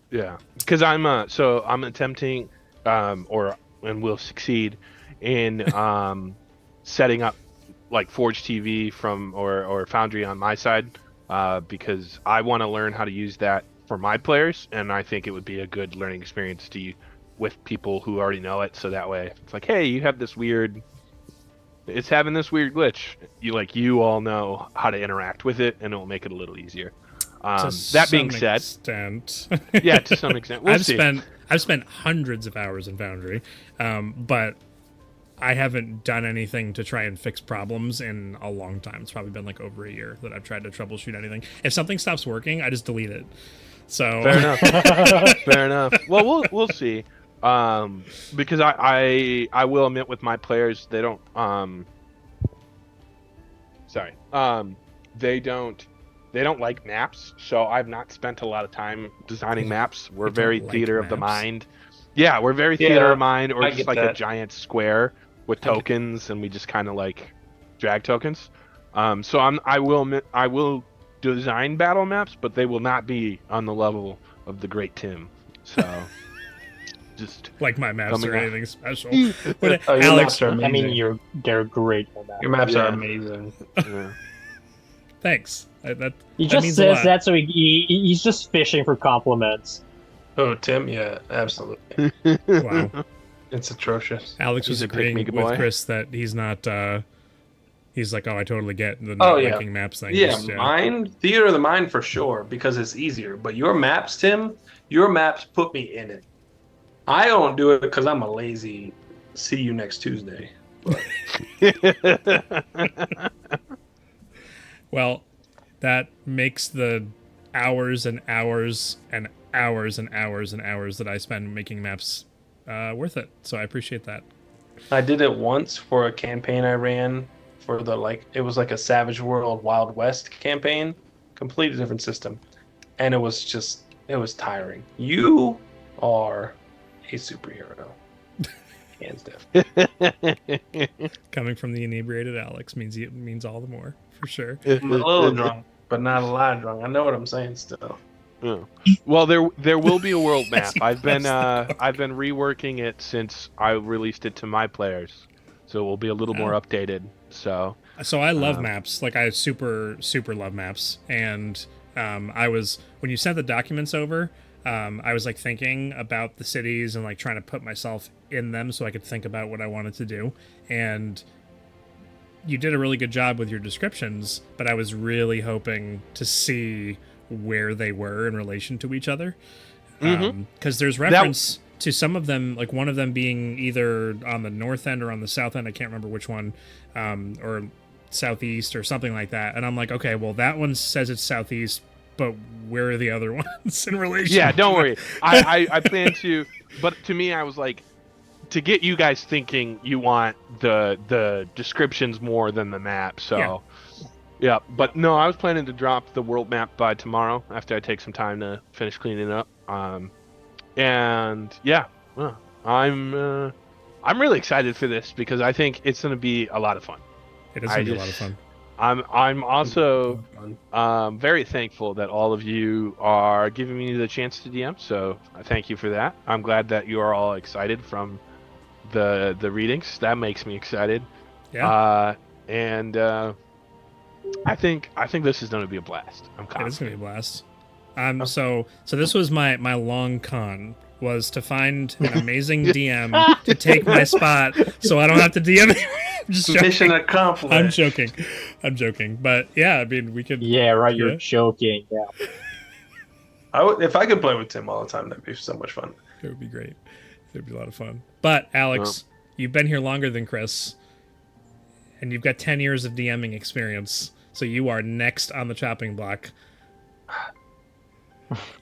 Yeah, because I'm attempting and will succeed in setting up like Forge TV from or Foundry on my side because I want to learn how to use that for my players, and I think it would be a good learning experience with people who already know it. So that way, it's like, hey, you have this weird. It's having this weird glitch. You all know how to interact with it, and it will make it a little easier. That being said, extent. yeah, to some extent, we'll see. I've spent hundreds of hours in Foundry, but I haven't done anything to try and fix problems in a long time. It's probably been like over a year that I've tried to troubleshoot anything. If something stops working, I just delete it. So Fair enough. Fair enough. Well, we'll see. Because I will admit with my players, they don't they don't like maps, so I've not spent a lot of time designing maps. We're don't very like theater of the maps? mind. Yeah, we're very theater of mind, or I just get like a that. giant square with I get- tokens, and we just kind of like drag tokens. So I will admit, I will design battle maps, but they will not be on the level of the great Tim. So just like my maps Coming or up. anything special. But Oh, your Alex, maps are I mean, amazing. they're great for that. Your maps Yeah. are amazing. yeah. thanks. That He that just means a says lot. that so he's just fishing for compliments. Oh, Tim, yeah, absolutely. Wow. It's atrocious. Alex He's was a agreeing pick-me with boy. Chris that he's not. He's like, oh, I totally get the Oh, not yeah. liking maps thing. Yeah, Just, mind, theater of the mind for sure, because it's easier. But your maps, Tim, your maps put me in it. I don't do it because I'm a lazy. See you next Tuesday. Well, that makes the hours and hours and hours and hours and hours that I spend making maps worth it. So I appreciate that. I did it once for a campaign I ran for it was like a Savage World Wild West campaign, completely different system. and it was tiring. You are a superhero, hands down. Coming from the inebriated Alex means all the more for sure. I'm a little drunk, but not a lot drunk. I know what I'm saying still. Yeah. Well, there will be a world map. I've been reworking it since I released it to my players, so it will be a little more updated. So I love maps. Like I super love maps. And I was when you sent the documents over, I was like thinking about the cities and like trying to put myself in them so I could think about what I wanted to do. And you did a really good job with your descriptions, but I was really hoping to see where they were in relation to each other. Because there's reference to some of them, like one of them being either on the north end or on the south end. I can't remember which one, or southeast or something like that. And I'm like, okay, well, that one says it's southeast, but where are the other ones in relation? yeah, don't worry. I plan to, but to me, I was like, to get you guys thinking, you want the descriptions more than the map. So, yeah. But no, I was planning to drop the world map by tomorrow after I take some time to finish cleaning up. And yeah, I'm really excited for this because I think it's going to be a lot of fun. It is going to be a lot of fun. I'm also very thankful that all of you are giving me the chance to DM. So I thank you for that. I'm glad that you are all excited from the readings. That makes me excited. Yeah. And I think this is going to be a blast. I'm confident. It is going to be a blast. So this was my long con was to find an amazing DM to take my spot so I don't have to DM. Just Mission accomplished. I'm joking. But yeah, I mean, we could. Yeah, right. You're joking. Yeah. If I could play with Tim all the time, that'd be so much fun. It would be great. It would be a lot of fun. But Alex, you've been here longer than Chris, and you've got 10 years of DMing experience. So you are next on the chopping block.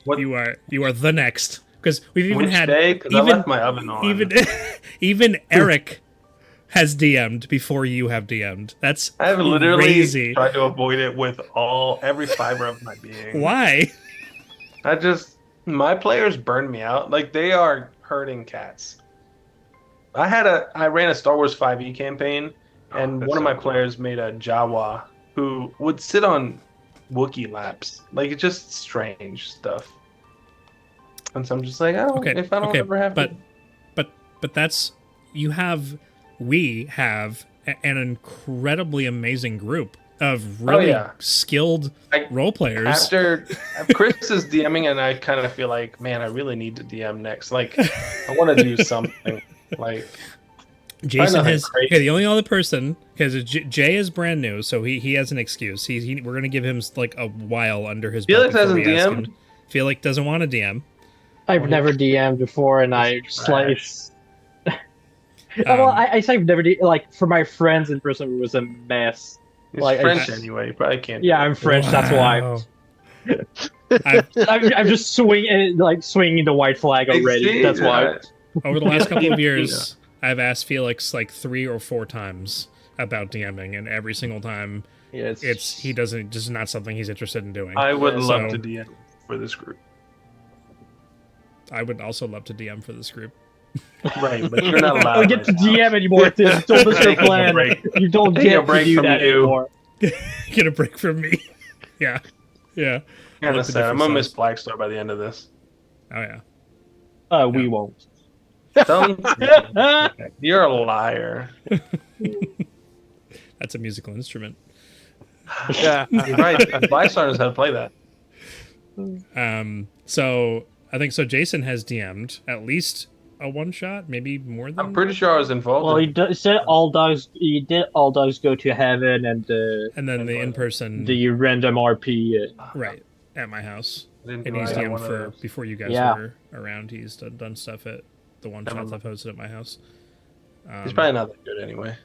What? You are the next because we've even Which had day? 'Cause I left my oven on. even Eric has DM'd before you have DM'd. That's I have literally crazy. tried to avoid it with every fiber of my being. Why? My players burned me out. Like they are herding cats. I ran a Star Wars 5e campaign, and one of my players made a Jawa who would sit on Wookiee laps. Like it's just strange stuff. And so I'm just like, if I don't ever have but that's we have an incredibly amazing group of really skilled role players. After Chris is DMing, and I kind of feel like, man, I really need to DM next. Like, I want to do something. Like, Jason has the only other person because Jay is brand new, so he has an excuse. We're gonna give him like a while under his belt. Felix hasn't DM'd. Felix doesn't want to DM. I've never DM'd before, and I just like. Well, I say I've never like for my friends in person it was a mess. It's like French anyway. You probably can't. Yeah, I'm French. Wow. That's why. I'm just swinging the white flag already. That's why. Over the last couple of years, I've asked Felix like 3 or 4 times about DMing, and every single time, it's not something he's interested in doing. I would love to DM for this group. I would also love to DM for this group. Right, but you're not allowed. I don't get to DM anymore. Tim. Don't miss your plan. You don't get a break to do that anymore. Get a break from me. Yeah. Kind of sad. I'm gonna miss Blackstar by the end of this. Oh yeah. We won't. You're a liar. That's a musical instrument. Yeah, right. Blackstar knows how to play that. So I think so. Jason has DM'd at least a one shot, maybe more than. I'm pretty sure I was involved. Well, he said all dogs. He did all dogs go to heaven, and then the in person, the random RP. Right at my house, and he's DM'd for before you guys were around. He's done stuff at the one shots I've hosted at my house. He's probably not that good anyway.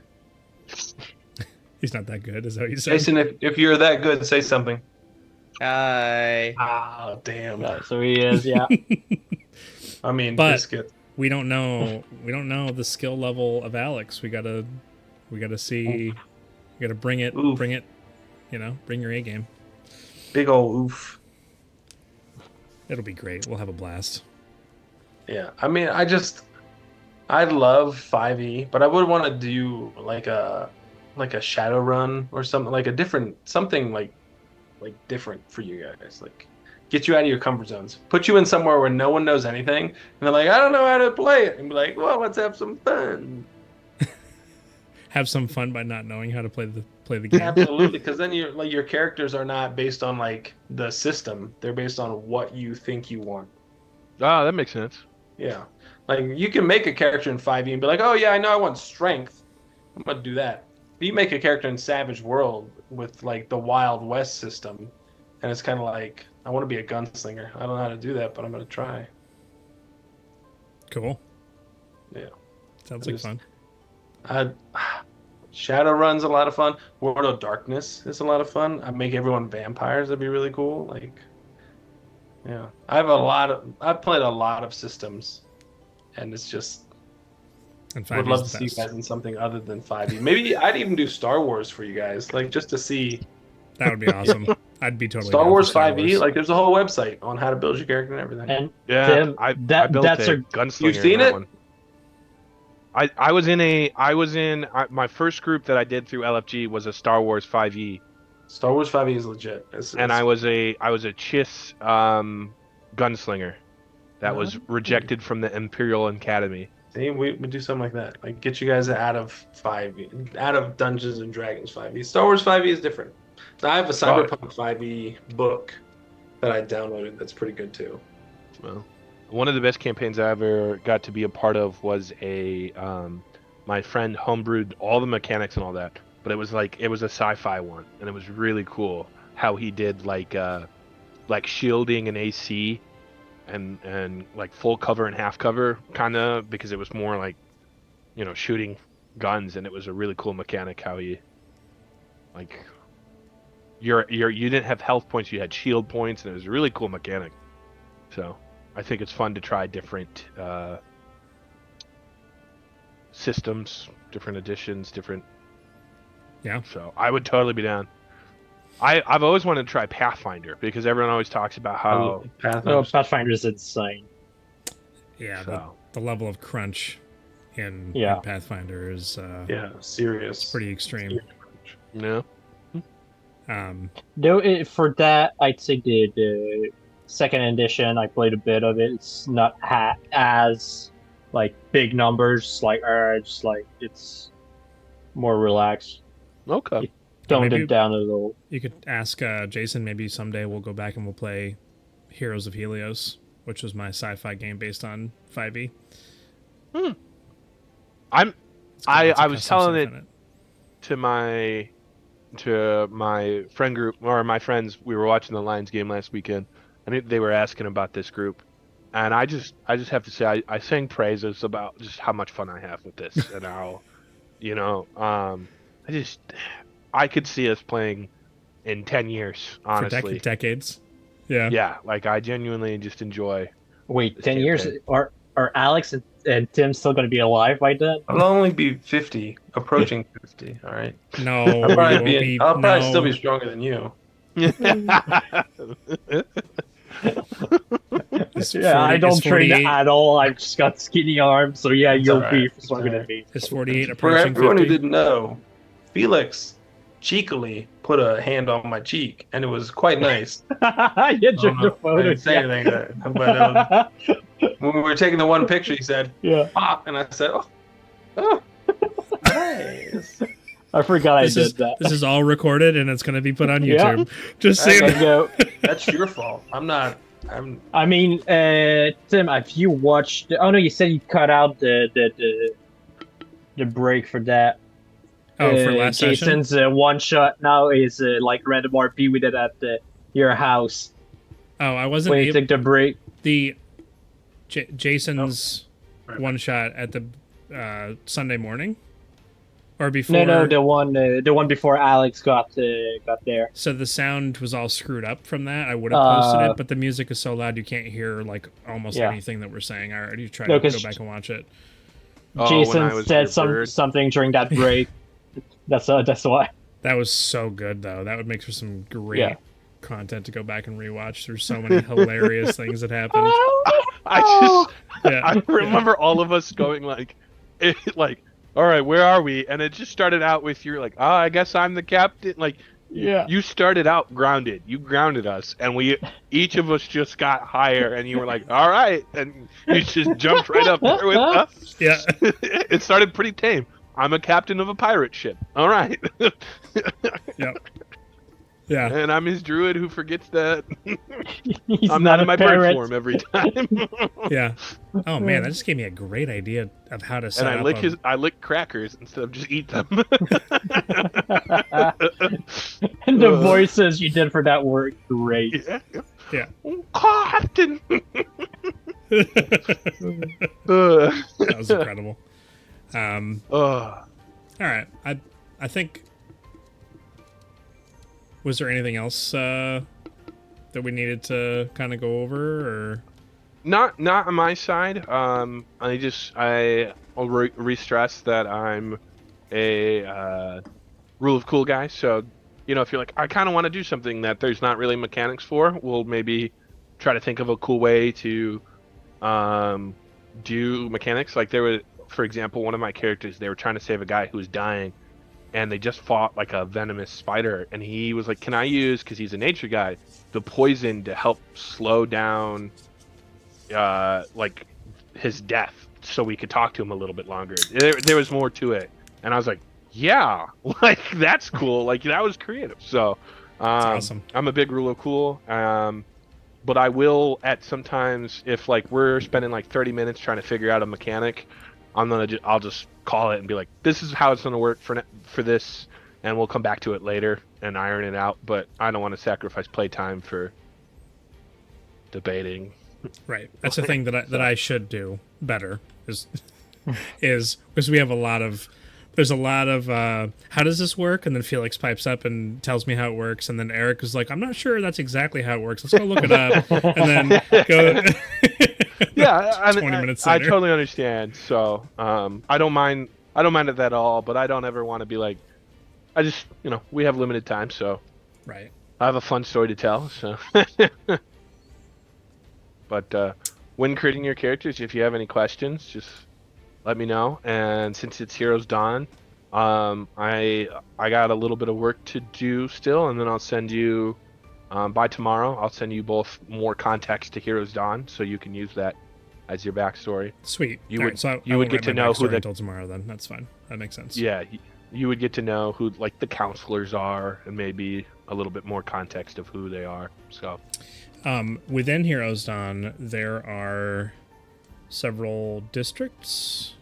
He's not that good, is that what you said? Jason, if you're that good, say something. Hi. Oh, damn. So he is, yeah. I mean, but biscuit. We don't know the skill level of Alex. We gotta see. We gotta bring it. You know, bring your A game. Big ol' oof. It'll be great. We'll have a blast. Yeah, I mean, I love 5e, but I would want to do like a shadow run or something, like a different something like different for you guys, like get you out of your comfort zones, put you in somewhere where no one knows anything, and they're like, I don't know how to play it, and be like, well, let's have some fun. Have some fun by not knowing how to play the game. Absolutely, because then your characters are not based on like the system; they're based on what you think you want. Ah, that makes sense. Yeah, like you can make a character in 5e and be like, oh yeah, I know I want strength. I'm gonna do that. But you make a character in Savage World with like the Wild West system, and it's kind of like, I want to be a gunslinger. I don't know how to do that, but I'm gonna try. Cool. Yeah. Sounds like fun. Shadowrun's a lot of fun. World of Darkness is a lot of fun. I make everyone vampires. That'd be really cool. Like, yeah, I've played a lot of systems, and it's just And would 5e love is to the see you best. guys in something other than 5e. Maybe I'd even do Star Wars for you guys, like just to see That would be awesome. I'd be totally Star down for Wars Star 5e. Wars. Like, there's a whole website on how to build your character and everything. And Yeah, Tim, I that built that's a a gunslinger You've seen in that it? one. My first group that I did through LFG was a Star Wars 5e, Star Wars 5e is legit. and I was a Chiss gunslinger that was rejected from the Imperial Academy. See, we do something like that. Like, get you guys out of 5e, out of Dungeons and Dragons 5e. Star Wars 5e is different. So I have a Cyberpunk 5e book that I downloaded that's pretty good too. Well, one of the best campaigns I ever got to be a part of was my friend homebrewed all the mechanics and all that, but it was a sci-fi one, and it was really cool how he did like shielding and AC and like full cover and half cover kind of, because it was more like, shooting guns, and it was a really cool mechanic how he like you didn't have health points, you had shield points, and it was a really cool mechanic. So I think it's fun to try different systems, different editions, different. Yeah. So I would totally be down. I've always wanted to try Pathfinder because everyone always talks about how. Pathfinder's insane. Yeah, So. the level of crunch in Pathfinder is serious. It's pretty extreme. Yeah. No, for that, I'd say the second edition, I played a bit of it. It's not as like big numbers, like just like it's more relaxed. Okay. You toned Maybe it down a little. You could ask Jason. Maybe someday we'll go back and we'll play Heroes of Helios, which was my sci-fi game based on 5e. I was custom telling stuff it in to my friend group, or my friends. We were watching the Lions game last weekend, and they were asking about this group, and I just have to say I sang praises about just how much fun I have with this, and how I could see us playing in 10 years, honestly. For decades. Yeah. Yeah, like I genuinely just enjoy. Wait, this 10 years? campaign. Are Alex and Tim still going to be alive by then? I'll only be 50, approaching 50. All right. No, I'll probably, you won't I'll probably still be stronger than you. I don't train at all. I've just got skinny arms, so yeah, you'll be right. stronger than me. Is 48 For approaching everyone 50? who didn't know, Felix cheekily put a hand on my cheek, and it was quite nice. Yeah, during the I photo. didn't say anything, but when we were taking the one picture, he said, Yeah. "Pop," and I said, "Oh, nice." I forgot I did that. This is all recorded and it's going to be put on Yeah. YouTube. Just saying. I go. That's your fault. I mean, Tim, have you watched? Oh no, you said you cut out the break for that. Oh, for last session? Jason's one shot now is like random RP we did at your house. Oh, I wasn't When you able. took the break. Jason's right. one shot at the Sunday morning, or before. No, the one before Alex got there. So the sound was all screwed up from that. I would have posted it, but the music is so loud you can't hear like almost anything that we're saying. I already tried to go back and watch it. when I Jason was said your bird. something during that break. That's why. That was so good though. That would make for some great content to go back and rewatch. There's so many hilarious things that happened. I Yeah, I remember all of us going like, all right, where are we? And it just started out with you're like, oh, I guess I'm the captain. Like, Yeah. you started out grounded. You grounded us, and each of us just got higher, and you were like, all right, and you just jumped right up there with us. yeah. It started pretty tame. I'm a captain of a pirate ship. All right. Yep. Yeah. And I'm his druid who forgets that He's I'm not a in my bird parrot. form every time. Yeah. Oh man, that just gave me a great idea of how to set And up. I lick crackers instead of just eat them. And the voices you did for that were great. Yeah. Yeah. Oh, Captain. That was incredible. Uh, All right. I think. Was there anything else that we needed to kind of go over, or? not on my side. I'll re-stress that I'm a rule of cool guy. So, if you're like, I kind of want to do something that there's not really mechanics for, we'll maybe try to think of a cool way to do mechanics. Like there was, for example, one of my characters, they were trying to save a guy who was dying, and they just fought like a venomous spider, and he was like, can I use, because he's a nature guy, the poison to help slow down like his death so we could talk to him a little bit longer. There was more to it, and I was like, yeah, like that's cool. Like that was creative. So That's awesome. I'm a big rule of cool. But I will at sometimes, if like we're spending like 30 minutes trying to figure out a mechanic, I'll just call it and be like, this is how it's gonna work for this, and we'll come back to it later and iron it out. But I don't want to sacrifice playtime for debating. Right. That's the thing that I should do better is because we have there's a lot of how does this work, and then Felix pipes up and tells me how it works, and then Eric is like, I'm not sure that's exactly how it works, let's go look it up, and then go Yeah, 20 minutes I later. totally understand. So I don't mind it at all, but I don't ever want to be like, I just, we have limited time, so Right. I have a fun story to tell. So but when creating your characters, if you have any questions, just let me know. And since it's Heroes Dawn, I got a little bit of work to do still, and then I'll send you by tomorrow. I'll send you both more context to Heroes Dawn, so you can use that as your backstory. Sweet. You All would right, so you I would won't get write to my know who backstory the until tomorrow. Then that's fine. That makes sense. yeah you would get to know who like the counselors are, and maybe a little bit more context of who they are. So Within Heroes Dawn, there are several districts.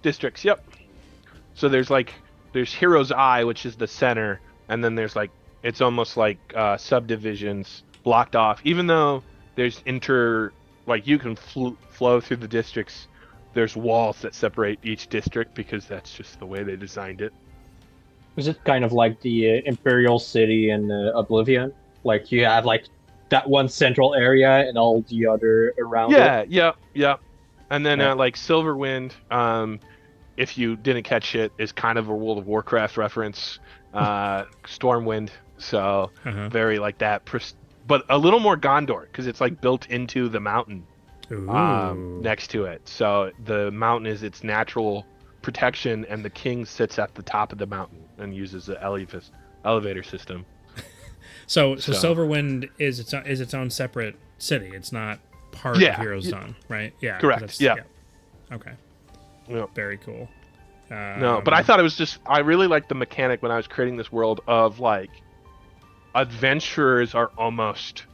Districts. Yep. So there's Heroes Eye, which is the center, and then there's like, it's almost like subdivisions blocked off. Even though there's you can flow through the districts, there's walls that separate each district because that's just the way they designed it. Was it kind of like the Imperial City in Oblivion? Like you have like that one central area and all the other around it? Yeah. And then Yeah. like Silverwind, if you didn't catch it, is kind of a World of Warcraft reference. Stormwind, so very like that, but a little more Gondor because it's like built into the mountain next to it. So the mountain is its natural protection, and the king sits at the top of the mountain and uses the elevator system. So Silverwind is its own separate city. It's not part of Heroes Dawn, right? Yeah. Correct. Yeah. Okay. Yep. Very cool. No, but I thought it was I really liked the mechanic when I was creating this world of like adventurers are almost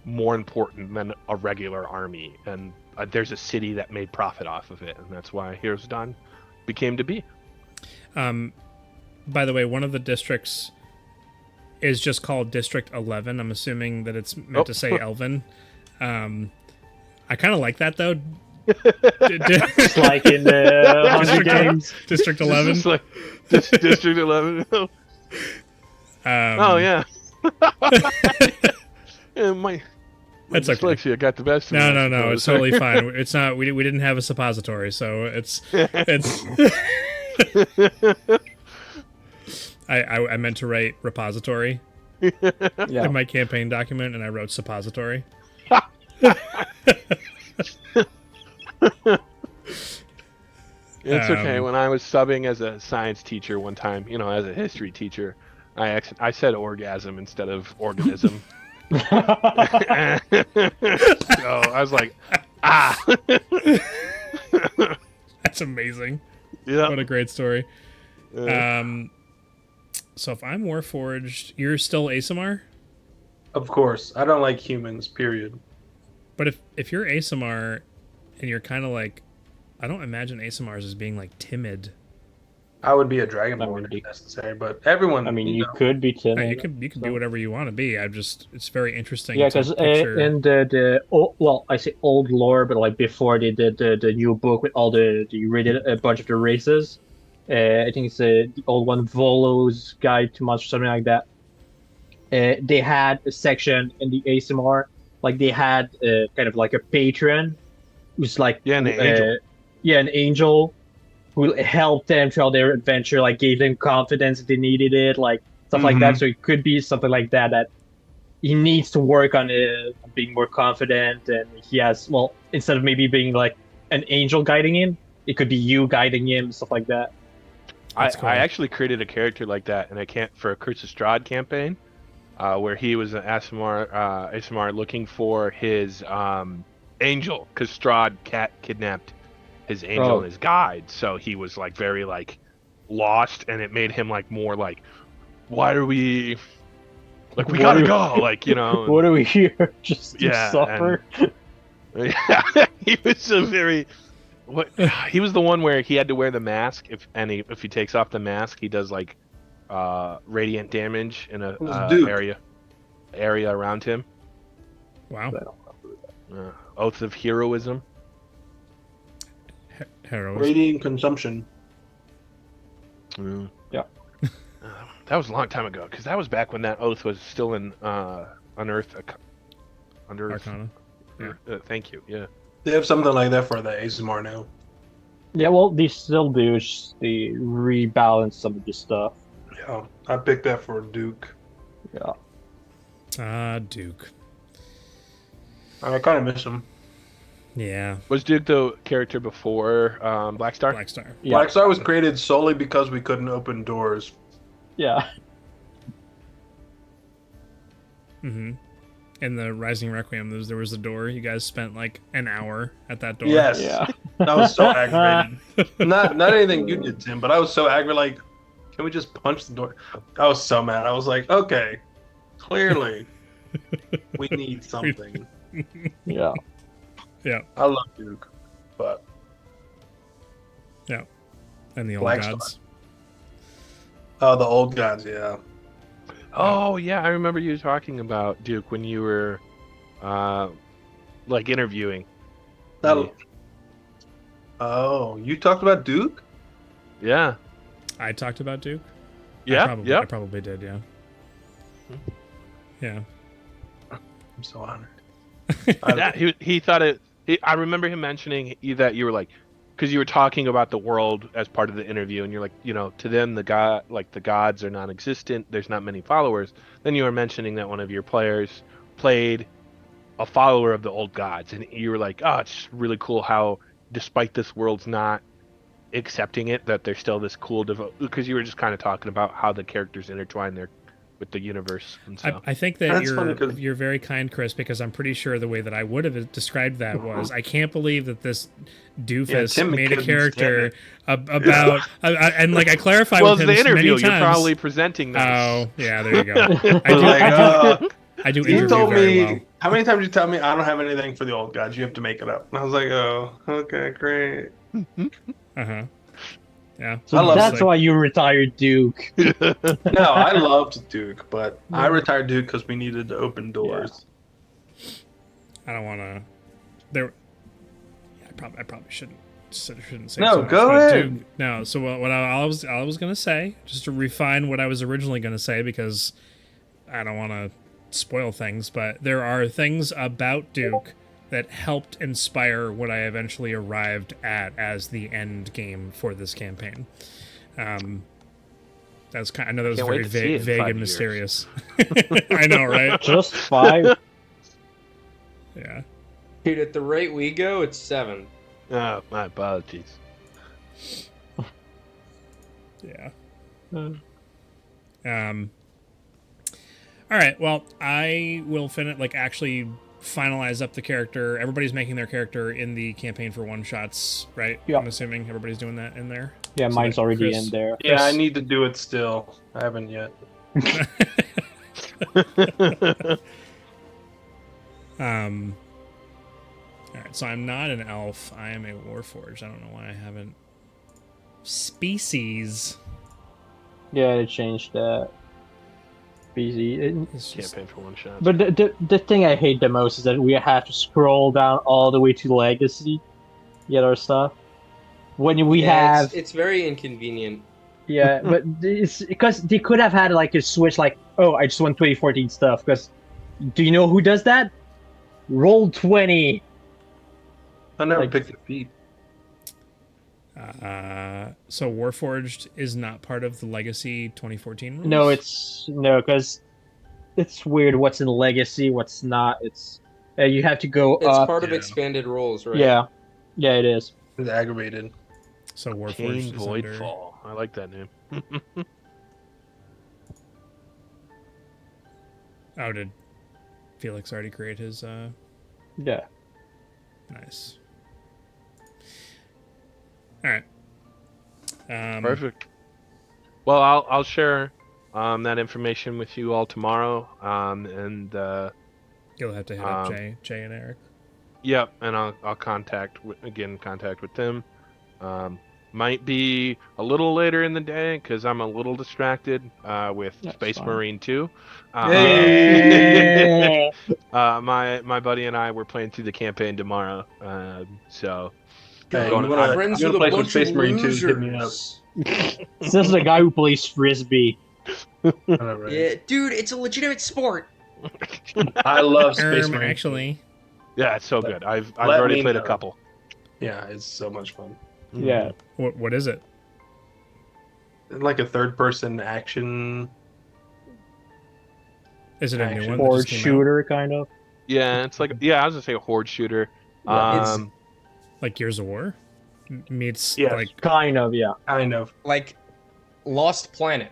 more important than a regular army, and there's a city that made profit off of it, and that's why Heroes Dawn became to be. By the way, one of the districts is just called District 11. I'm assuming that it's meant to say Elven. I kind of like that though. It's like in the Hunger Games. District 11. It's like District 11. Oh yeah. Yeah, my That's okay. dyslexia got the best of me. No. It's totally fine. It's not. We didn't have a suppository, so it's. I meant to write repository, Yeah. in my campaign document, and I wrote suppository. It's okay. When I was subbing as a science teacher one time, as a history teacher, I said orgasm instead of organism. So I was like, ah. That's amazing. Yeah. What a great story. So if I'm Warforged, you're still ASMR? Of course, I don't like humans. Period. But if you're ASMR and you're kind of like, I don't imagine ASMRs as being like timid. I would be a dragonborn if necessary, but everyone. I mean, you know. could be timid. You could be whatever you want to be. It's very interesting. Yeah, to because picture. in I say old lore, but like before they did the new book with all you read a bunch of the races. I think it's the old one, Volo's Guide to Monsters, something like that. They had a section in the ASMR, like they had kind of like a patron, who's like an angel. An angel who helped them throughout their adventure, like gave them confidence if they needed it, like stuff like that. So it could be something like that he needs to work on being more confident, and he has, well, instead of maybe being like an angel guiding him, it could be you guiding him, stuff like that. Cool. I actually created a character like that, and I can't for a Curse of Strahd campaign, where he was an ASMR looking for his angel, because Strahd kidnapped his angel and his guide, so he was like very like lost, and it made him like more like, why are we like we gotta go, like what are we here just to suffer? Yeah, he was a very. He was the one where he had to wear the mask. If he takes off the mask, he does like radiant damage in a area around him. Wow. Oath of heroism. Heroism. Radiant consumption. Yeah. That was a long time ago, because that was back when that oath was still in Unearthed. Arcana. Yeah. Thank you. Yeah. They have something like that for the ASMR now. Yeah, well, they still do. They rebalance some of the stuff. Yeah, I picked that for Duke. Yeah. Duke. I kind of miss him. Yeah. Was Duke the character before Blackstar? Blackstar. Yeah. Blackstar was created solely because we couldn't open doors. Yeah. Mm-hmm. In the Rising Requiem, there was a door. You guys spent like an hour at that door. Yes. Yeah. I was so aggravated. not anything you did, Tim, but I was so aggravated. Like, can we just punch the door? I was so mad. I was like, okay, clearly we need something. Yeah. Yeah. I love Duke, but yeah, and the old Blackstar. gods. Oh, the old gods, yeah. Oh yeah, I remember you talking about Duke when you were, like interviewing. me. Oh, you talked about Duke? Yeah. I talked about Duke. Yeah. I probably did. Yeah. Yeah. I'm so honored. Yeah. He thought it. I remember him mentioning that you were like, because you were talking about the world as part of the interview, and you're like, to them the gods are non-existent. There's not many followers. Then you were mentioning that one of your players played a follower of the old gods, and you were like, oh, it's really cool how, despite this world's not accepting it, that there's still this cool because you were just kind of talking about how the characters intertwine there with the universe and stuff. I think that That's funny 'cause- you're very kind, Chris, because I'm pretty sure the way that I would have described that was, I can't believe that this doofus Tim made a couldn't character stand about and like I clarified Well, with it's him the interview. many times. You're probably presenting this. Oh, yeah, there you go. I do You interview told very me, well. how many times did you tell me I don't have anything for the old gods? You have to make it up. And I was like, oh, okay, great. Uh-huh. Yeah. So I love that's why you retired Duke. No, I loved Duke, but I retired Duke because we needed to open doors. I don't want to. I probably shouldn't say. No, so much, go but ahead. Duke, no. So what I was gonna say, just to refine what I was originally gonna say, because I don't want to spoil things, but there are things about Duke that helped inspire what I eventually arrived at as the end game for this campaign. That's kind. I know that was Can't very wait to see it in vague 5 and years. mysterious. I know, right? Just 5. Yeah. Dude, at the rate we go, it's 7. Oh, my apologies. Yeah. Uh, All right. Well, I will actually finalize up the character. Everybody's making their character in the campaign for one shots, right? Yeah. I'm assuming everybody's doing that in there. Yeah, So mine's that already Chris- in there. Yeah, I Chris- need to do it still. I haven't yet. All right. So I'm not an elf. I am a warforged. I don't know why I haven't. Species. Yeah, they changed that. BZ. It's just, Campaign for one shot. But the thing I hate the most is that we have to scroll down all the way to Legacy, get our stuff. When we have It's very inconvenient. yeah, but it's because they could have had like a switch, like, oh, I just want 2014 stuff. Because do you know who does that? Roll 20. I never Like- picked a feat. so Warforged is not part of the Legacy 2014 rules? No, because it's weird. What's in Legacy, what's not. It's you have to go It's up. part of yeah. expanded roles, right? Yeah, it is. It's aggravated. So Warforged Kane is under... Voidfall. I like that name. Oh, did Felix already create his... Yeah. Nice. All right. Perfect. Well, I'll share that information with you all tomorrow. And You'll have to hit up Jay and Eric. yep, and I'll contact with them. Might be a little later in the day because I'm a little distracted with That's Space fine. Marine 2. Yay! My buddy and I were playing through the campaign tomorrow. So Hey, Going- you wanna, Friends you with wanna a play some bunch Space of Marine 2, hit me up. losers. This is the guy who plays frisbee. I know, right? Yeah, dude, it's a legitimate sport. I love Space Marine 2. Actually, yeah, it's so good. I've Let already me played a know. couple. Yeah, it's so much fun. Yeah. what is it? Like a third-person action. Is it a new Action. one? that Or just came out? shooter, kind of. Yeah, it's like I was gonna say a horde shooter. Yeah, Like Gears of War? Meets Yes. like Kind of, yeah. Kind of. Like Lost Planet.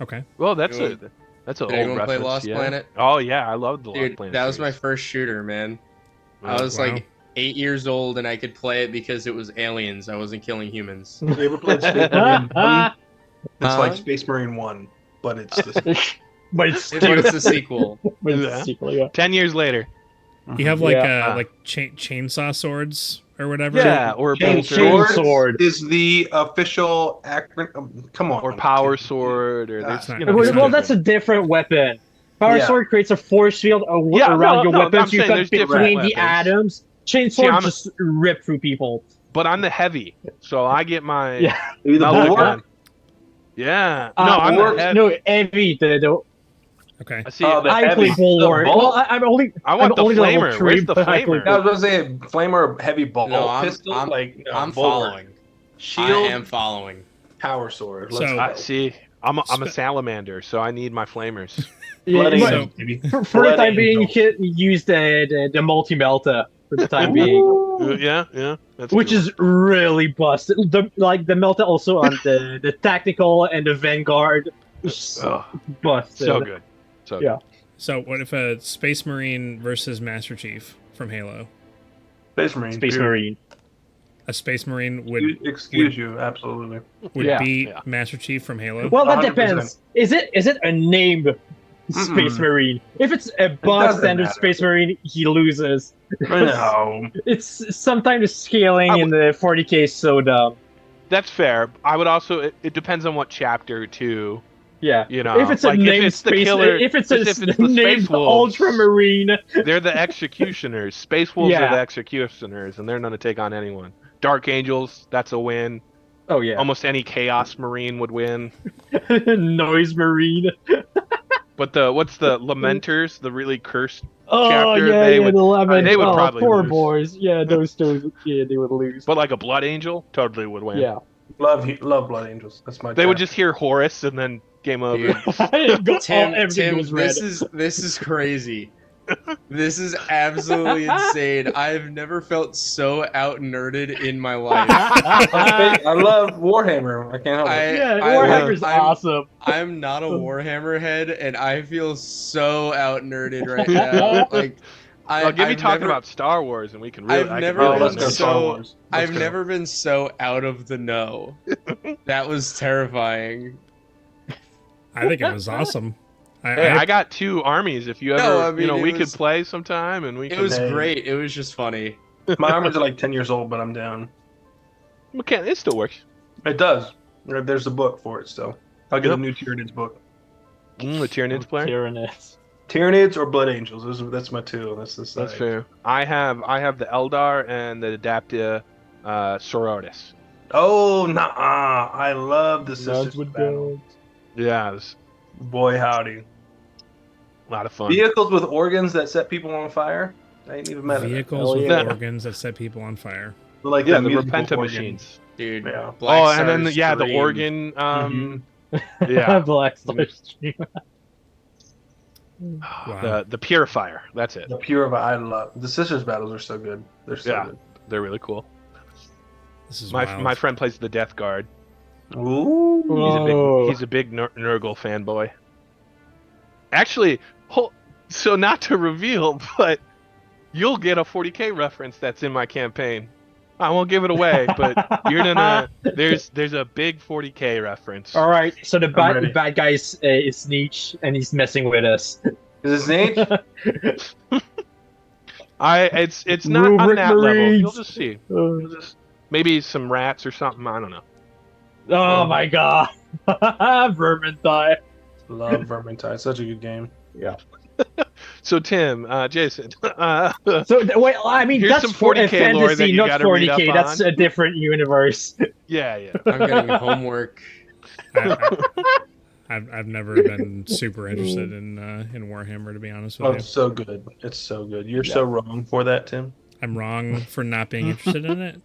okay. well, that's Anyone- an Did old anyone play reference. Lost yeah. Planet? Oh yeah, I love the Lost Dude, Planet. that was my series. first shooter, man. I was Wow. like 8 years old and I could play it because it was aliens. I wasn't killing humans. You ever played Space Marine 1? It's like Huh? Space Marine 1, but it's the But it's But it's a sequel. but it's Yeah. a sequel, yeah. 10 years later. You have like Yeah. chainsaw swords or whatever. Yeah, or Chain bolter, Chain Sword sword. is the official acronym. Come on. or power sword, or there's Ah. you know, Well, there's well, different- that's a different weapon. Power Yeah. sword creates a force field Yeah, around no, your no, weapons. I'm You saying cut there's different between weapons. the atoms. Chain See, sword I'm- just rip through people. But I'm the heavy, so I get my Yeah. Are you the melta bulwark? gun. Yeah, no, I'm Bulwark- the heavy. no, heavy. Okay. I see. Oh, the I heavy. play bulwark. The Well, bolt? I'm only. I want I'm the only level flamer. 3, Where's the but I play flamer? I was gonna say flamer, heavy bolt No, pistol. I'm like no, I'm bulwark. following. Shield, I am following. power sword. So- Let's I go. see. I'm a salamander, so I need my flamers. Yeah, Blood but So- angel, baby. for the Blood time being, you angel. can use the multi melta for the time being, Yeah, that's which cool. is really busted. The melta also on the tactical and the vanguard. Is Ugh, busted. so good. So Yeah. So what if a Space Marine versus Master Chief from Halo? Space Marine. Space dude. Marine. A Space Marine Excuse you, absolutely. would Yeah. beat Yeah. Master Chief from Halo. Well, that 100%. depends. Is it a named Space Marine? If it's a boss doesn't standard matter. Space Marine, he loses. No. It's sometimes scaling in the 40k so dumb. that's fair. I would also. It depends on what chapter too. Yeah. You know, If it's a like, if named it's the space, killer- if it's if a it's the named Space Wolves. Ultramarine, They're the executioners. Space Wolves Yeah. are the executioners, and they're not to take on anyone. Dark Angels, that's a win. oh yeah, Almost any Chaos Marine would win. Noise Marine. But what's the Lamenters, the really cursed? Oh Chapter, yeah, they yeah, would- the 11. they would oh, probably poor lose. boys. Yeah, those yeah, they would lose. But like a Blood Angel, totally would win. Yeah, Love Blood Angels. That's my. They would chapter. just hear Horus and then game over. Dude. Everything goes red. this is crazy. This is absolutely insane. I've never felt so out nerded in my life. I love Warhammer. I can't help it. Yeah, I- Warhammer's I'm- awesome. I'm not a Warhammer head, and I feel so out nerded right now. Like, Give me I've talking never- about Star Wars, and we can really. I've I can never really Oh, let's been go understand. Star so- Wars. Let's I've go. never been so out of the know. That was terrifying. I think it was awesome. Hey, I got 2 armies. If you ever, No, I mean, we it could was- play sometime, and we It could. was Hey. great. It was just funny. My armors are like 10 years old, but I'm down. It still works. It does. There's a book for it still. I'll get Yep. a new Tyranids book. The Tyranids player. Tyranids. Tyranids or Blood Angels. That's my 2. That's fair. I have the Eldar and the Adaptia Sororitas. Oh, nah. I love the Sisters with battle. guns. Yeah, it was Boy, howdy. a lot of fun. Vehicles with organs that set people on fire. I ain't even met Vehicles with yeah. organs that set people on fire. Like Yeah, the the musical Repenta organ. machines. Dude. Yeah. Black And then Star's the dream. organ. Mm-hmm. Yeah, Black Star Stream. Wow. the Purifier. That's it. The pure. I love the Sisters battles are so good. They're so Yeah. good. They're really cool. This is My wild. my friend plays the Death Guard. Ooh. He's a big Nurgle fanboy. Actually, so not to reveal, but you'll get a 40K reference that's in my campaign. I won't give it away, but you're gonna. There's a big 40K reference. All right, so the ready. bad guy is Sneech, and he's messing with us. Is it Snake? It's not on Rubric that level. Marines. You'll just see. Maybe some rats or something. I don't know. Oh my god, Vermintide. Love Vermintide. Such a good game. So Tim, Jason, So wait, I mean Here's that's some for 40K lore that fantasy, you not gotta read 40K. up That's on. a different universe. yeah. I'm getting homework. I've never been super interested in Warhammer, to be honest with Oh, you. it's so good. It's so good. You're so wrong for that, Tim. I'm wrong for not being interested in it.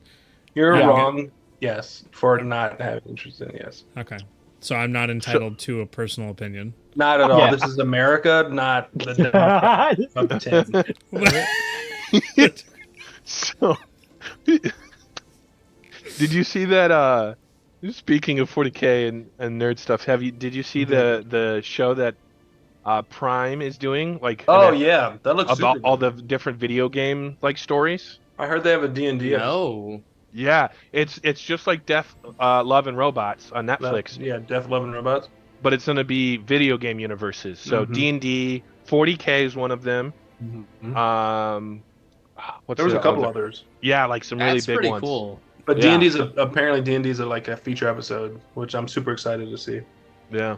You're Yeah. wrong. Yes, for not having interest in it, yes. Okay, so I'm not entitled to a personal opinion. Not at all. Yeah. This is America, not the Democrat of the 10. So, did you see that? Speaking of 40K and nerd stuff, did you see the show that Prime is doing? Like, Oh yeah, that looks about super all good. the different video game like stories. I heard they have a D&D. No. Yeah, it's just like Death, Love and Robots on Netflix, Yeah, Death, Love, and Robots. but it's gonna be video game universes. So Mhm. D&D, 40K is one of them. What's There was the a couple other? others. Yeah, like some really That's big pretty ones. cool. But Yeah. apparently D&D's like a feature episode, which I'm super excited to see. Yeah.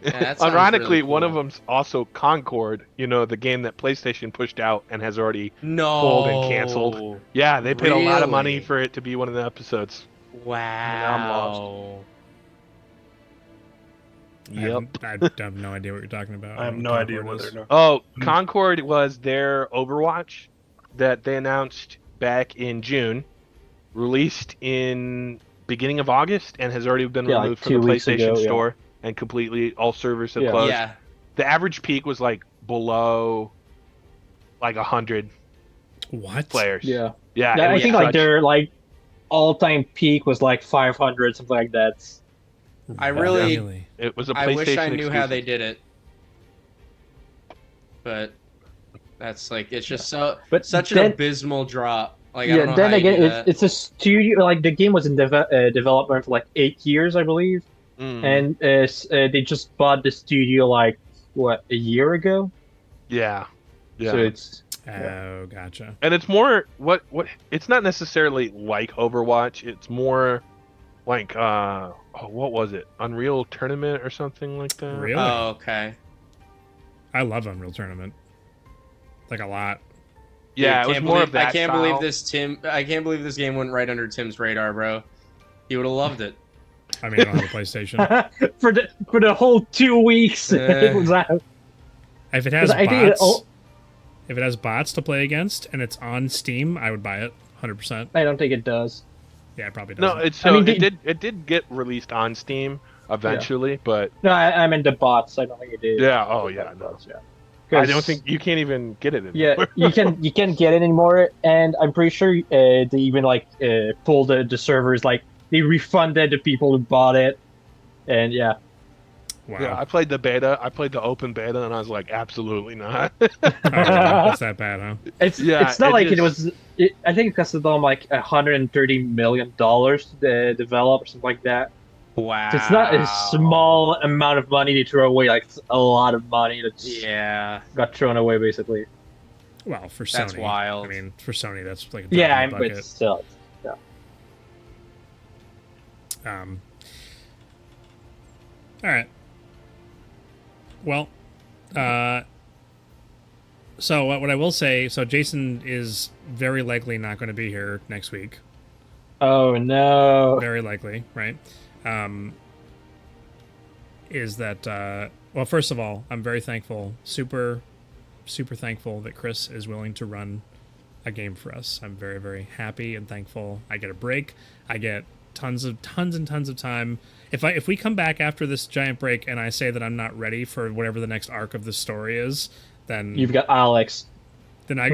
Yeah, that sounds Ironically, really one of cool. them's also Concord. You know, the game that PlayStation pushed out and has already. No. pulled and canceled. Yeah, they paid a lot of money Really? for it to be one of the episodes. Wow. Yep. I have no idea what you're talking about. I have don't no know idea what what it they're is. doing. Oh, Concord was their Overwatch that they announced back in June, released in beginning of August, and has already been Yeah, like removed from 2 the weeks PlayStation ago, yeah. Store and completely all servers have Yeah. closed. Yeah. The average peak was like below like 100 What? players. Yeah. Yeah, Yeah, it I was think like such- their all-time peak was like 500, something like that. I really- it was a I PlayStation wish I knew how exclusive. they did it. But that's like it's just so But such an then- abysmal drop. Like I don't Yeah, know then how you again, do it's, that. it's a studio. Like the game was in development for like 8 years, I believe, Mm. and they just bought the studio like what, a year ago. Yeah. So it's Oh, gotcha. And it's more what it's not necessarily like Overwatch, it's more like what was it? Unreal Tournament or something like that? Really? Oh, okay. I love Unreal Tournament. Like a lot. Yeah, Dude, it was can't more believe- of that. I can't style. believe this I can't believe this game went right under Tim's radar, bro. He would have loved it. I mean, I don't have a PlayStation. for the whole 2 weeks it Uh, was out. If it has I think bots, if it has bots to play against and it's on Steam, I would buy it 100%. I don't think it does. Yeah, it probably No, doesn't. it's so I mean, it did get released on Steam eventually, but No, I'm in the bots. I don't think it is. yeah, oh yeah, no. Yeah. I don't 'Cause- think you can't even get it Yeah, anymore. you can get it anymore, and I'm pretty sure they even like pulled the servers, like they refunded the people who bought it, and yeah. Wow. Yeah, I played the beta. I played the open beta, and I was like, absolutely not. Oh, really? It's that bad, huh? Yeah, It's not it like it just- was. I think it costed them like $130 million to develop or something like that. Wow. So it's not a small amount of money to throw away. Like it's a lot of money that Yeah. got thrown away, basically. Well, for Sony, That's wild. I mean, for Sony, that's like a drop Yeah, in the but bucket. still, yeah. All right. Well, so what I will say, so Jason is very likely not going to be here next week. Oh no. Very likely, right? Is that well? First of all, I'm very thankful, super thankful that Chris is willing to run a game for us. I'm very, very happy and thankful. I get a break. I get tons and tons of time. If we come back after this giant break and I say that I'm not ready for whatever the next arc of the story is, then You've got Alex. then I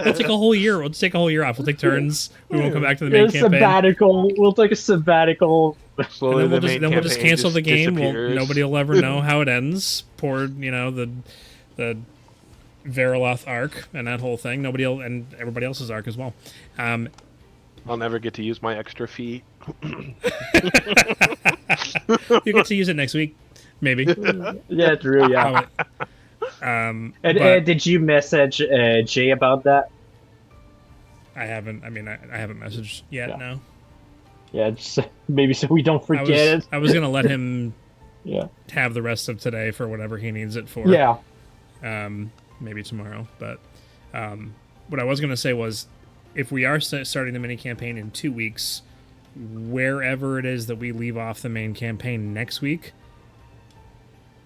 we'll take a whole year. We'll just take a whole year off. We'll take turns. We won't come back to the main A campaign. sabbatical. We'll take a sabbatical. Slowly And the then main we'll just campaign cancel the game. disappears. Nobody will ever know how it ends. Poor, the Veriloth arc and that whole thing. Nobody will, and everybody else's arc as well. I'll never get to use my extra feet. You get to use it next week, maybe. Yeah, true. Yeah. And And did you message Jay about that? I haven't. I mean, I haven't messaged yet. Yeah. No. Yeah, just maybe so we don't forget it. I was gonna let him Yeah. have the rest of today for whatever he needs it for. Yeah. Maybe tomorrow. But what I was gonna say was, if we are starting the mini campaign in 2 weeks, wherever it is that we leave off the main campaign next week,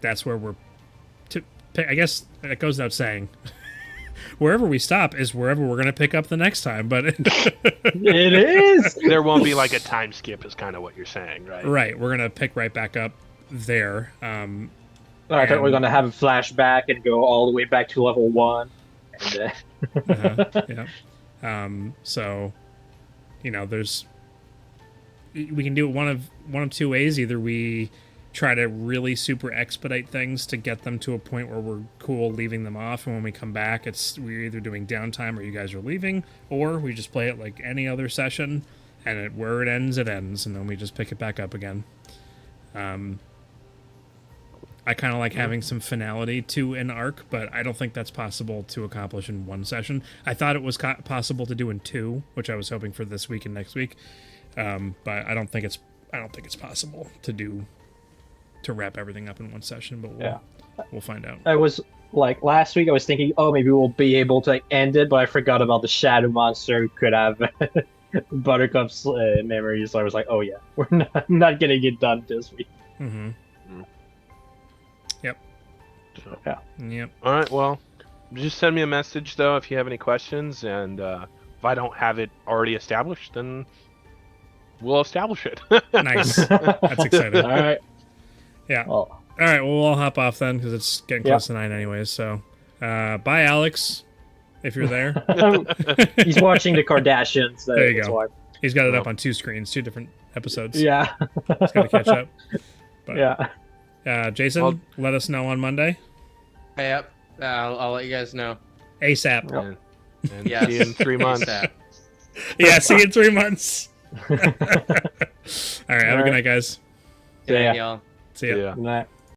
that's where we're. I guess that goes without saying. Wherever we stop is wherever we're going to pick up the next time, but It is. There won't be like a time skip, is kind of what you're saying, right? right, we're going to pick right back up there. I thought we were gonna have a flashback and go all the way back to level 1. And, Yeah. So, there's we can do it one of two ways. Either we try to really super expedite things to get them to a point where we're cool leaving them off, and when we come back we're either doing downtime or you guys are leaving, or we just play it like any other session, and where it ends, and then we just pick it back up again. I kind of like having some finality to an arc, but I don't think that's possible to accomplish in one session. I thought it was possible to do in 2, which I was hoping for this week and next week, but I don't think it's possible to wrap everything up in one session. But we'll find out. I was like last week. I was thinking, oh, maybe we'll be able to end it, but I forgot about the shadow monster who could have Buttercup's memories. So I was like, oh yeah, we're not getting it done this week. Mm-hmm. Yep. So, Yeah. Yep. all right. Well, just send me a message though if you have any questions, and if I don't have it already established, then we'll establish it. Nice. That's exciting. All right. Yeah. Well, All right. Well, we'll hop off then because it's getting close to 9 anyways. So, bye, Alex, if you're there. he's watching the Kardashians. There you that's go. why. He's got it up on 2 screens, 2 different episodes. Yeah. He's got to catch up. But, Yeah. Jason, Well- let us know on Monday. Yep. I'll let you guys know. ASAP. and Yes. see you in 3 months. ASAP. Yeah, see you in 3 months. All right. Have a good right. night, guys. Good Yeah. night, y'all. See ya. Yeah. Good night.